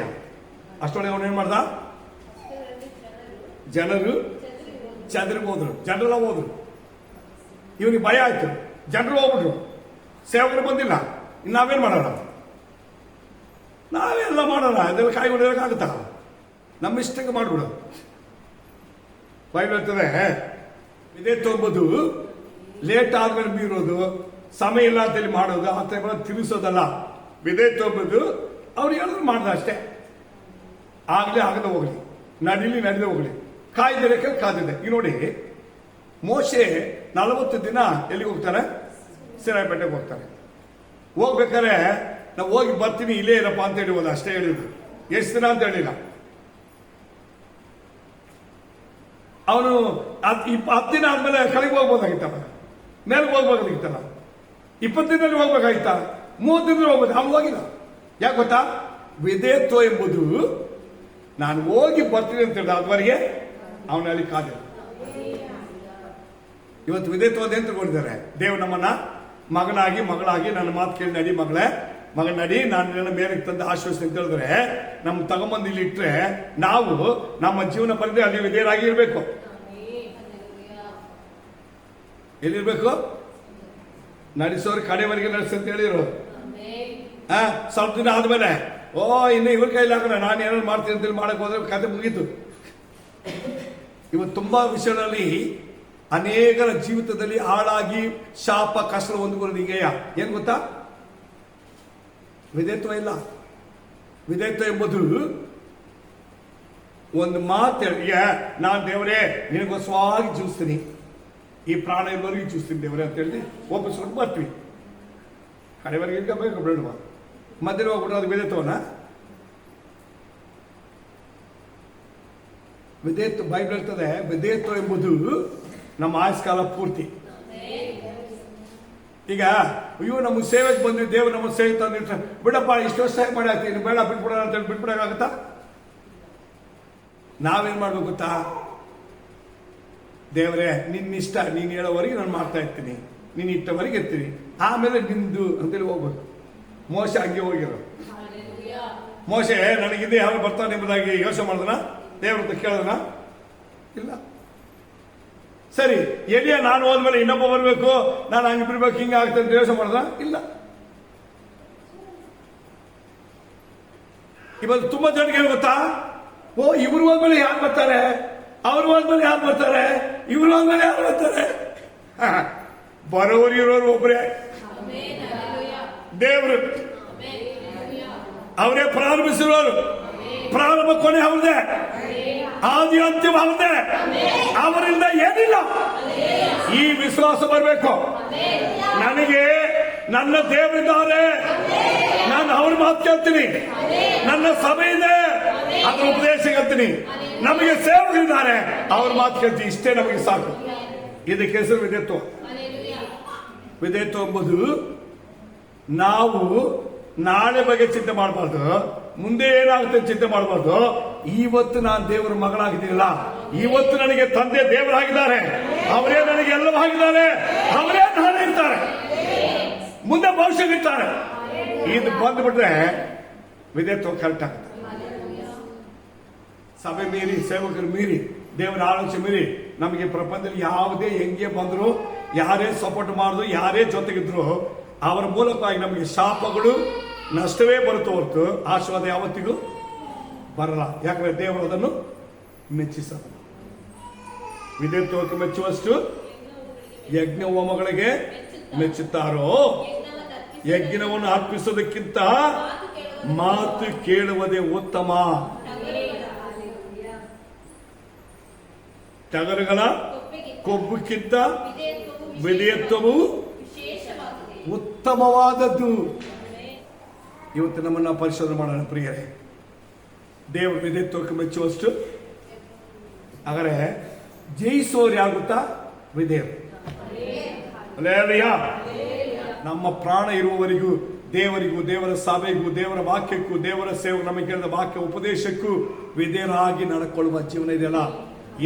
ಅಷ್ಟೊಳಗೆ ಅವನು ಏನ್ ಮಾಡ್ದ? ಜನರು ಚಂದ್ರಿಗೆ ಹೋದ್ರು, ಜನರೆಲ್ಲ ಹೋದ್ರು. ಇವನಿಗೆ ಭಯ ಆಯ್ತು, ಜನರು ಹೋಗ್ಬಿಟ್ರು, ಸೇವಕರು ಬಂದಿಲ್ಲ. ಇನ್ನು ನಾವೇನ್ ಮಾಡೋಣ? ನಾವೆಲ್ಲ ಮಾಡೋಣ, ಅದೆಲ್ಲ ಕಾಯ್ಕೊಂಡಿರೋಕ್ಕಾಗುತ್ತಾ? ನಮ್ಮ ಇಷ್ಟಕ್ಕೆ ಮಾಡ್ಬಿಡು. ಬೈಬಲ್ ಹೇಳ್ತದೆ, ಇದೇ ತೊಂಬುದು ಲೇಟ್ ಆದ್ಮೇಲೆ ಮೀರೋದು, ಸಮಯ ಇಲ್ಲ ಅಂತೇಳಿ ಮಾಡೋದು, ಆ ಟೈಮಲ್ಲಿ ತಿರುಗಿಸೋದಲ್ಲ. ವಿಧೇ ತೊಂಬುದು ಅವ್ರು ಹೇಳಿದ್ರು ಮಾಡ್ದ ಅಷ್ಟೇ. ಆಗ್ಲೇ ಆಗದೆ ಹೋಗ್ಲಿ, ನಡೆದೇ ಹೋಗ್ಲಿ, ಕಾಯ್ದಿರೆ ಕಾದಿದೆ. ಈಗ ನೋಡಿ, ಮೋಶೆ 40 ದಿನ ಎಲ್ಲಿಗೆ ಹೋಗ್ತಾರೆ? ಸಿರಾಯ್ಪೇಟೆಗೆ ಹೋಗ್ತಾರೆ. ಹೋಗ್ಬೇಕಾದ್ರೆ ನಾವು ಹೋಗಿ ಬರ್ತೀನಿ, ಇಲ್ಲೇ ಇರಪ್ಪ ಅಂತ ಹೇಳಿಬೋದು, ಅಷ್ಟೇ ಹೇಳಿದ್ರು. ಎಷ್ಟು ದಿನ ಅಂತ ಹೇಳಿಲ್ಲ. ಅವನು 10 ದಿನ ಆದ್ಮೇಲೆ ಕೆಳಗೆ ಹೋಗ್ಬೋದಾಗಿತ್ತಲ್ಲ, ಮೇಲ್ಗೆ ಹೋಗ್ಬೇಕಾಗಿತ್ತಲ್ಲ, 20 ದಿನದಲ್ಲಿ ಹೋಗ್ಬೇಕಾಗಿತ್ತ, 30 ದಿನದಲ್ಲಿ ಹೋಗ್ಬೋದು. ಅವ್ನು ಹೋಗಿಲ್ಲ. ಯಾಕೆ ಗೊತ್ತಾ? ವಿಧೇಯತ್ವ ಎಂಬುದು ನಾನು ಹೋಗಿ ಬರ್ತೀನಿ ಅಂತ ಹೇಳಿದ ಅದುವರೆಗೆ ಅವನಲ್ಲಿ ಕಾದಿಲ್ಲ. ಇವತ್ತು ವಿಧೇಯತ್ವ ಅಂತ ತಗೊಂಡಿದ್ದಾರೆ. ದೇವ್ ನಮ್ಮನ್ನ ಮಗನಾಗಿ ಮಗಳಾಗಿ ನನ್ನ ಮಾತು ಕೇಳಿ ನಡಿ ಮಗಳೇ, ಮಗ ನಡಿ, ನಾನು ನನ್ನ ಮೇಲೆ ತಂದು ಆಶ್ವಾಸನೆ ಅಂತ ಹೇಳಿದ್ರೆ, ನಮ್ಮ ತಗೊಂಬಂದು ಇಲ್ಲಿ ಇಟ್ರೆ ನಾವು ನಮ್ಮ ಜೀವನ ಪರಿಧಿ ಅಲ್ಲಿ ವಿಧೇಯರಾಗಿ ಇರಬೇಕು. ಎಲ್ಲಿರ್ಬೇಕು? ನಡೆಸೋರು ಕಡೆವರೆಗೆ ನಡೆಸಿ ಅಂತ ಹೇಳಿದ್ರು. ಸ್ವಲ್ಪ ದಿನ ಆದ್ಮೇಲೆ ಇನ್ನು ಇವ್ರ ಕೈಲಿ ಹಾಕೋಣ, ನಾನು ಏನಾದ್ರು ಮಾಡ್ತೀನಿ ಅಂತೇಳಿ ಮಾಡಕ್ ಹೋದ್ರೆ ಕತೆ ಮುಗೀತು. ಇವತ್ತು ತುಂಬಾ ವಿಷಯಗಳಲ್ಲಿ ಅನೇಕರ ಜೀವಿತದಲ್ಲಿ ಹಾಳಾಗಿ ಶಾಪ ಕಷ್ಟ ಹೊಂದ್ಕೊಳ್ಳೋದು ಹೀಗೆಯ. ಏನ್ ಗೊತ್ತಾ? ವಿಧೇಯತ್ವ ಇಲ್ಲ. ವಿಧೇಯತ್ವ ಎಂಬುದು ಒಂದು ಮಾತು, ನಾನು ದೇವರೇ ನಿನಗೋಸ್ಕರವಾಗಿ ಜೀವಿಸ್ತೀನಿ, ಈ ಪ್ರಾಣ ಎಲ್ಲರಿಗೂ ಜೀವಿಸ್ತೀನಿ ದೇವರೇ ಅಂತ ಹೇಳಿ ಒಪ್ಪಿಸ್ಕೊಂಡು ಬರ್ತೀವಿ. ಕಡೆವರೆಗೆ ಇರ್ಬೇಕು ಬೇಡವಾ? ಮಧ್ಯೆ ಹೋಗ್ಬಿಟ್ಟು ಅದು ವಿಧೇಯತ್ವನ? ವಿಧೇಯತ್ವ ಬೈಬಲ್ ಹೇಳ್ತದೆ, ವಿಧೇಯತ್ವ ಎಂಬುದು ನಮ್ಮ ಆಯುಷ್ಕಾಲ ಪೂರ್ತಿ. ಈಗ ಅಯ್ಯೋ ನಮಗೆ ಸೇವೆಗೆ ಬಂದ್ವಿ, ದೇವ್ರು ನಮ್ಮ ಸೇವೆ ತಂದಿಟ್ರೆ ಬಿಡಪ್ಪ ಇಷ್ಟು ವರ್ಷ ಸೇವೆ ಮಾಡಿ ಆಗ್ತೀನಿ, ಬೇಡ ಬಿಟ್ಬಿಡೋಣ ಅಂತ ಹೇಳಿ ಬಿಟ್ಬಿಡೋಕ್ಕಾಗತ್ತಾ? ನಾವೇನ್ ಮಾಡ್ಬೇಕು ಗೊತ್ತಾ? ದೇವರೇ ನಿನ್ನಿಷ್ಟ, ನೀನು ಹೇಳೋವರೆಗೆ ನಾನು ಮಾಡ್ತಾ ಇರ್ತೀನಿ, ನೀನು ಇಟ್ಟವರೆಗೆ ಇರ್ತೀನಿ, ಆಮೇಲೆ ನಿಂದು ಅಂತೇಳಿ ಹೋಗ್ಬೇಕು. ಮೋಶೆ ಹಂಗೆ ಹೋಗಿರೋ. ಮೋಶೆ ನನಗಿದೆ ಯಾರು ಬರ್ತಾನೆ ಎಂಬುದಾಗಿ ಯೋಚನೆ ಮಾಡಿದನ? ದೇವ್ರ ಕೇಳಿದನ? ಇಲ್ಲ. ಸರಿ, ಎಲಿಯ ನಾನು ಹೋದ್ಮೇಲೆ ಇನ್ನೊಬ್ಬ ಬರ್ಬೇಕು, ನಾನು ಹಂಗೆ ಬಿಡ್ಬೇಕು, ಹಿಂಗೆ ಆಗ್ತದೆ ಅಂತ ಯೋಚನೆ ಮಾಡಿದ? ಇಲ್ಲ. ಇವತ್ತು ತುಂಬಾ ಜನಕ್ಕೆ ಏನು ಗೊತ್ತಾ? ಇವ್ರು ಹೋದ್ಮೇಲೆ ಯಾರು ಬರ್ತಾರೆ, ಅವ್ರು ಹೋದ್ಮೇಲೆ ಯಾರು ಬರ್ತಾರೆ, ಇವ್ರು ಹೋದ್ಮೇಲೆ ಯಾರು ಬರ್ತಾರೆ? ಬರೋರು ಇರೋರು ಒಬ್ಬರೇ, ದೇವರು. ಅವರೇ ಪ್ರಾರಂಭಿಸಿರೋರು. ಪ್ರಾರಂಭ ಕೊನೆ ಅವ್ರದೇ, ಆದಿ ಅಂತ್ಯ ಅವ್ರದೇ. ಅವರಿಂದ ಏನಿಲ್ಲ. ಈ ವಿಶ್ವಾಸ ಬರಬೇಕು. ನನಗೆ ನನ್ನ ದೇವರಿದ್ದಾರೆ, ನಾನು ಅವ್ರ ಮಾತು ಕೇಳ್ತೀನಿ, ನನ್ನ ಸಭೆ ಇದೆ ಅದ್ರ ಉಪದೇಶ ಕೇಳ್ತೀನಿ, ನಮಗೆ ಸೇವಕರಿದ್ದಾರೆ ಅವ್ರ ಮಾತು ಕೇಳ್ತೀನಿ, ಇಷ್ಟೇ ನಮಗೆ ಸಾಕು. ಇದಕ್ಕೆ ಹೆಸರು ವಿಧೇಯತ್ವ. ವಿಧೇಯತ್ವ ಎಂಬುದು ನಾವು ನಾಳೆ ಬಗ್ಗೆ ಚಿಂತೆ ಮಾಡಬಾರ್ದು, ಮುಂದೆ ಏನಾಗುತ್ತೆ ಚಿಂತೆ ಮಾಡಬಾರ್ದು. ಇವತ್ತು ನಾನು ದೇವರ ಮಗಳಾಗಿದ್ದೀನಲ್ಲ, ಇವತ್ತು ನನಗೆ ತಂದೆ ದೇವರಾಗಿದ್ದಾರೆ, ಅವರೇ ನನಗೆ ಎಲ್ಲವಾಗಿದ್ದಾರೆ, ಅವರೇ ನಾಳೆ ಇರ್ತಾರೆ, ಮುಂದೆ ಭವಿಷ್ಯವಿರ್ತಾರೆ. ಇದು ಬಂದ್ಬಿಟ್ರೆ ವಿಧೇಯತ್ವ ಕರೆಕ್ಟ್ ಆಗುತ್ತೆ. ಸಭೆ ಮೀರಿ, ಸೇವಕರು ಮೀರಿ, ದೇವರ ಆಲೋಚನೆ ಮೀರಿ ನಮಗೆ ಪ್ರಪಂಚದಲ್ಲಿ ಯಾವುದೇ ಹೆಂಗೆ ಬಂದ್ರು, ಯಾರೇ ಸಪೋರ್ಟ್ ಮಾಡಿದ್ರು, ಯಾರೇ ಜೊತೆಗಿದ್ರು, ಅವರ ಮೂಲಕವಾಗಿ ನಮಗೆ ಶಾಪಗಳು ನಷ್ಟವೇ ಬರುತ್ತೋ ಹೊರತು ಆಶೀರ್ವಾದ ಯಾವತ್ತಿಗೂ ಬರಲ್ಲ. ಯಾಕಂದ್ರೆ ದೇವರು ಅದನ್ನು ಮೆಚ್ಚಿಸಲ್ಲ. ವಿಧೇಯತ್ವಕ್ಕೆ ಮೆಚ್ಚುವಷ್ಟು ಯಜ್ಞ ಹೋಮಗಳಿಗೆ ಮೆಚ್ಚುತ್ತಾರೋ? ಯಜ್ಞವನ್ನು ಅರ್ಪಿಸೋದಕ್ಕಿಂತ ಮಾತು ಕೇಳುವುದೇ ಉತ್ತಮ. ಟಗರುಗಳ ಕೊಬ್ಬಕ್ಕಿಂತ ವಿಧೇಯತ್ವವು ಉತ್ತಮವಾದದ್ದು. ಇವತ್ತು ನಮ್ಮನ್ನ ಪರಿಶೋಧನೆ ಮಾಡೋಣ ಪ್ರಿಯರೇ. ದೇವರು ವಿಧೇಯತ್ವಕ್ಕೆ ಮೆಚ್ಚುವಷ್ಟು. ಹಾಗಾದ್ರೆ ಜಯಿಸೋರು ಯಾಗುತ್ತಾ? ವಿಧೇಯರು. ನಮ್ಮ ಪ್ರಾಣ ಇರುವವರೆಗೂ ದೇವರಿಗೂ, ದೇವರ ಸಭೆಗೂ, ದೇವರ ವಾಕ್ಯಕ್ಕೂ, ದೇವರ ಸೇವೆ, ನಮಗೆ ಕೇಳಿದ ವಾಕ್ಯ ಉಪದೇಶಕ್ಕೂ ವಿಧೇಯರಾಗಿ ನಡ್ಕೊಳ್ಳುವ ಜೀವನ ಇದೆಯಲ್ಲ,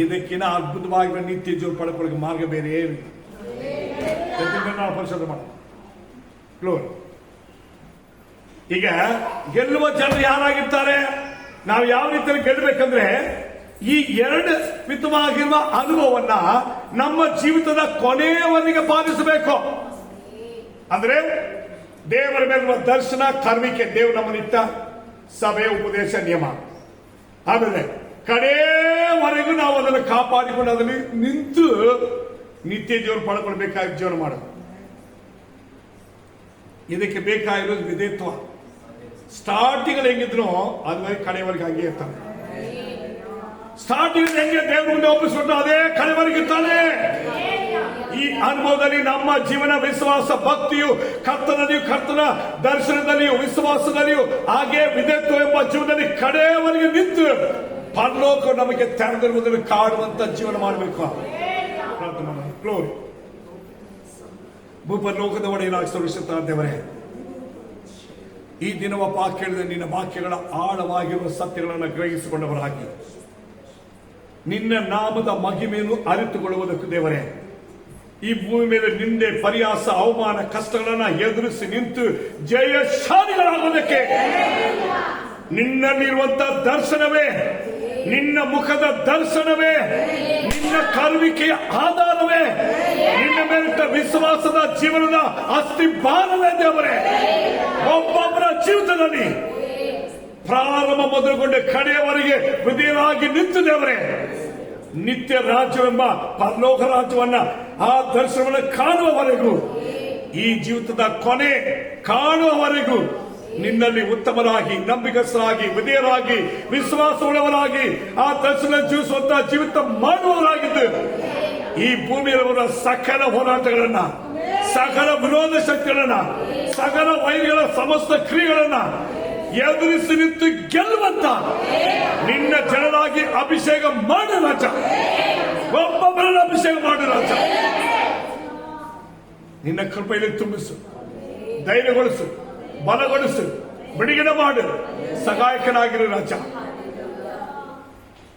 ಇದಕ್ಕಿಂತ ಅದ್ಭುತವಾಗಿ ನಿತ್ಯ ಜೀವ ಪಡ್ಕೊಳ್ಳೋಕೆ ಮಾರ್ಗ ಬೇರೆ ಏನಿಲ್ಲ. ನಾವು ಪರಿಶೋಧನೆ ಮಾಡೋಣ. ಈಗ ಗೆಲ್ಲುವ ಜನರು ಯಾರಾಗಿರ್ತಾರೆ? ನಾವು ಯಾವ ರೀತಿಯಲ್ಲಿ ಗೆಲ್ಲಬೇಕಂದ್ರೆ ಈ ಎರಡು ವಿಧವಾಗಿರುವ ಅನುಭವವನ್ನ ನಮ್ಮ ಜೀವಿತದ ಕೊನೆಯವರೆಗೆ ಪಾಲಿಸಬೇಕು. ಅಂದ್ರೆ ದೇವರ ಮೇಲಿರುವ ದರ್ಶನ, ಕರ್ಮಿಕೆ, ದೇವರು ನಮ್ಮನಿತ್ತ ಸಭೆ, ಉಪದೇಶ, ನಿಯಮ. ಆಮೇಲೆ ಕಡೆಯವರೆಗೂ ನಾವು ಅದನ್ನು ಕಾಪಾಡಿಕೊಂಡು ಅದರಲ್ಲಿ ನಿಂತು ನಿತ್ಯ ಜೀವನ ಪಡ್ಕೊಳ್ಬೇಕಾಗಿ ಜೀವನ ಮಾಡೋದು. ಇದಕ್ಕೆ ಬೇಕಾಗಿರೋದು ವಿಧೇಯತ್ವ. ಸ್ಟಾರ್ಟಿಂಗ್ ಹೆಂಗಿದ್ರು ಅದುವರೆಗೆ ಕಡೆಯವರೆಗೆ ಹಂಗೆ ಇರ್ತಾನೆ. ಸ್ಟಾರ್ಟಿಂಗ್ ಹೆಂಗೆ ದೇವ್ರ ಮುಂದೆ ಒಪ್ಪಿಸ್ಬಿಟ್ಟು ಅದೇ ಕಡೆವರೆಗೆ ಇರ್ತಾನೆ. ಈ ಅನುಭವದಲ್ಲಿ ನಮ್ಮ ಜೀವನ, ವಿಶ್ವಾಸ, ಭಕ್ತಿಯು ಕರ್ತನ ದರ್ಶನದಲ್ಲಿಯೂ ವಿಶ್ವಾಸದಲ್ಲಿಯೂ ಹಾಗೆ ವಿಧೇಯತ್ವ ಎಂಬ ಜೀವನದಲ್ಲಿ ಕಡೆಯವರೆಗೆ ನಿಂತು ಪರಲೋಕ ನಮಗೆ ತೆರೆದಿರುವುದನ್ನು ಕಾಡುವಂತ ಜೀವನ ಮಾಡಬೇಕು. ಗ್ಲೋರಿ. ಭೂಪರಲೋಕದ ಒಡೆಯನಾಗಿ ಸರ್ವಿಸುತ್ತಾ ದೇವರೇ, ಈ ದಿನವ ಕೇಳಿದ ನಿನ್ನ ವಾಕ್ಯಗಳ ಆಳವಾಗಿರುವ ಸತ್ಯಗಳನ್ನು ಗ್ರಹಿಸಿಕೊಂಡವರಾಗಿ ನಿನ್ನ ನಾಮದ ಮಹಿಮೆಯನ್ನು ಅರಿತುಕೊಳ್ಳುವುದಕ್ಕೆ ದೇವರೇ, ಈ ಭೂಮಿ ಮೇಲೆ ನಿಂದೆ, ಪರಿಹಾಸ, ಅವಮಾನ, ಕಷ್ಟಗಳನ್ನ ಎದುರಿಸಿ ನಿಂತು ಜಯಶಾಲಿಗಳಾಗುವುದಕ್ಕೆ ನಿನ್ನಲ್ಲಿರುವಂತಹ ದರ್ಶನವೇ, ನಿನ್ನ ಮುಖದ ದರ್ಶನವೇ, ನಿನ್ನ ಕರುವಿಕೆಯ ಆಧಾರವೇ, ನಿನ್ನ ಮೇಲಿಟ್ಟ ವಿಶ್ವಾಸದ ಜೀವನದ ಅಸ್ಥಿಭಾರವೇ ದೇವರೇ. ಒಬ್ಬೊಬ್ಬರ ಜೀವಿತದಲ್ಲಿ ಪ್ರಾರಂಭ ಮೊದಲುಗೊಂಡ ಕಡೆಯವರೆಗೆ ವಿಧೇಯರಾಗಿ ನಿಂತು ದೇವರೇ, ನಿತ್ಯ ರಾಜ್ಯವೆಂಬ ಪರಲೋಕ ರಾಜ್ಯವನ್ನ ಆ ದರ್ಶನವನ್ನು ಕಾಣುವವರೆಗೂ, ಈ ಜೀವಿತದ ಕೊನೆ ಕಾಣುವವರೆಗೂ ನಿನ್ನಲ್ಲಿ ಉತ್ತಮರಾಗಿ, ನಂಬಿಕಸ್ಥರಾಗಿ, ವಿಧೇಯರಾಗಿ, ವಿಶ್ವಾಸವುಳ್ಳವರಾಗಿ ಆ ದರ್ಶನ ಜೀವಿಸುವಂತಹ ಜೀವಿತ ಮಾಡುವವರಾಗಿದ್ದು ಈ ಭೂಮಿಯಲ್ಲಿರುವ ಸಕಲ ಹೋರಾಟಗಳನ್ನ, ಸಕಲ ವಿರೋಧ ಶಕ್ತಿಗಳನ್ನ, ಸಕಲ ವೈರಿಗಳ ಸಮಸ್ತ ಕ್ರಿಯೆಗಳನ್ನ ಎದುರಿಸಿ ನಿಂತು ಗೆಲ್ಲುವಂತ ನಿನ್ನ ಜನರಾಗಿ ಅಭಿಷೇಕ ಮಾಡು ರಾಜ. ಒಬ್ಬೊಬ್ಬರನ್ನು ಅಭಿಷೇಕ ಮಾಡು ರಾಜ. ನಿನ್ನ ಕೃಪೆಯಲ್ಲಿ ತುಂಬಿಸು, ಧೈರ್ಯಗೊಳಿಸು, ಬಲಗೊಳಿಸು, ಬಿಡುಗಡೆ ಮಾಡು, ಸಹಾಯಕನಾಗಿರು ರಾಜ.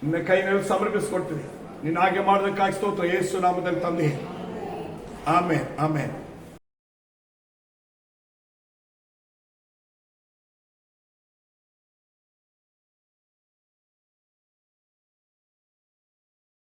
ನಿನ್ನ ಕೈನಲ್ಲಿ ಸಮರ್ಪಿಸಿಕೊಡ್ತೀನಿ. ನಿನ್ನ ಹಾಗೆ ಮಾಡೋದಕ್ಕಾಗಿ ಸ್ತೋತ್ರ ಯೇಸು ನಾಮದಲ್ಲಿ ತಂದೆ. ಆಮೇನ್, ಆಮೇನ್.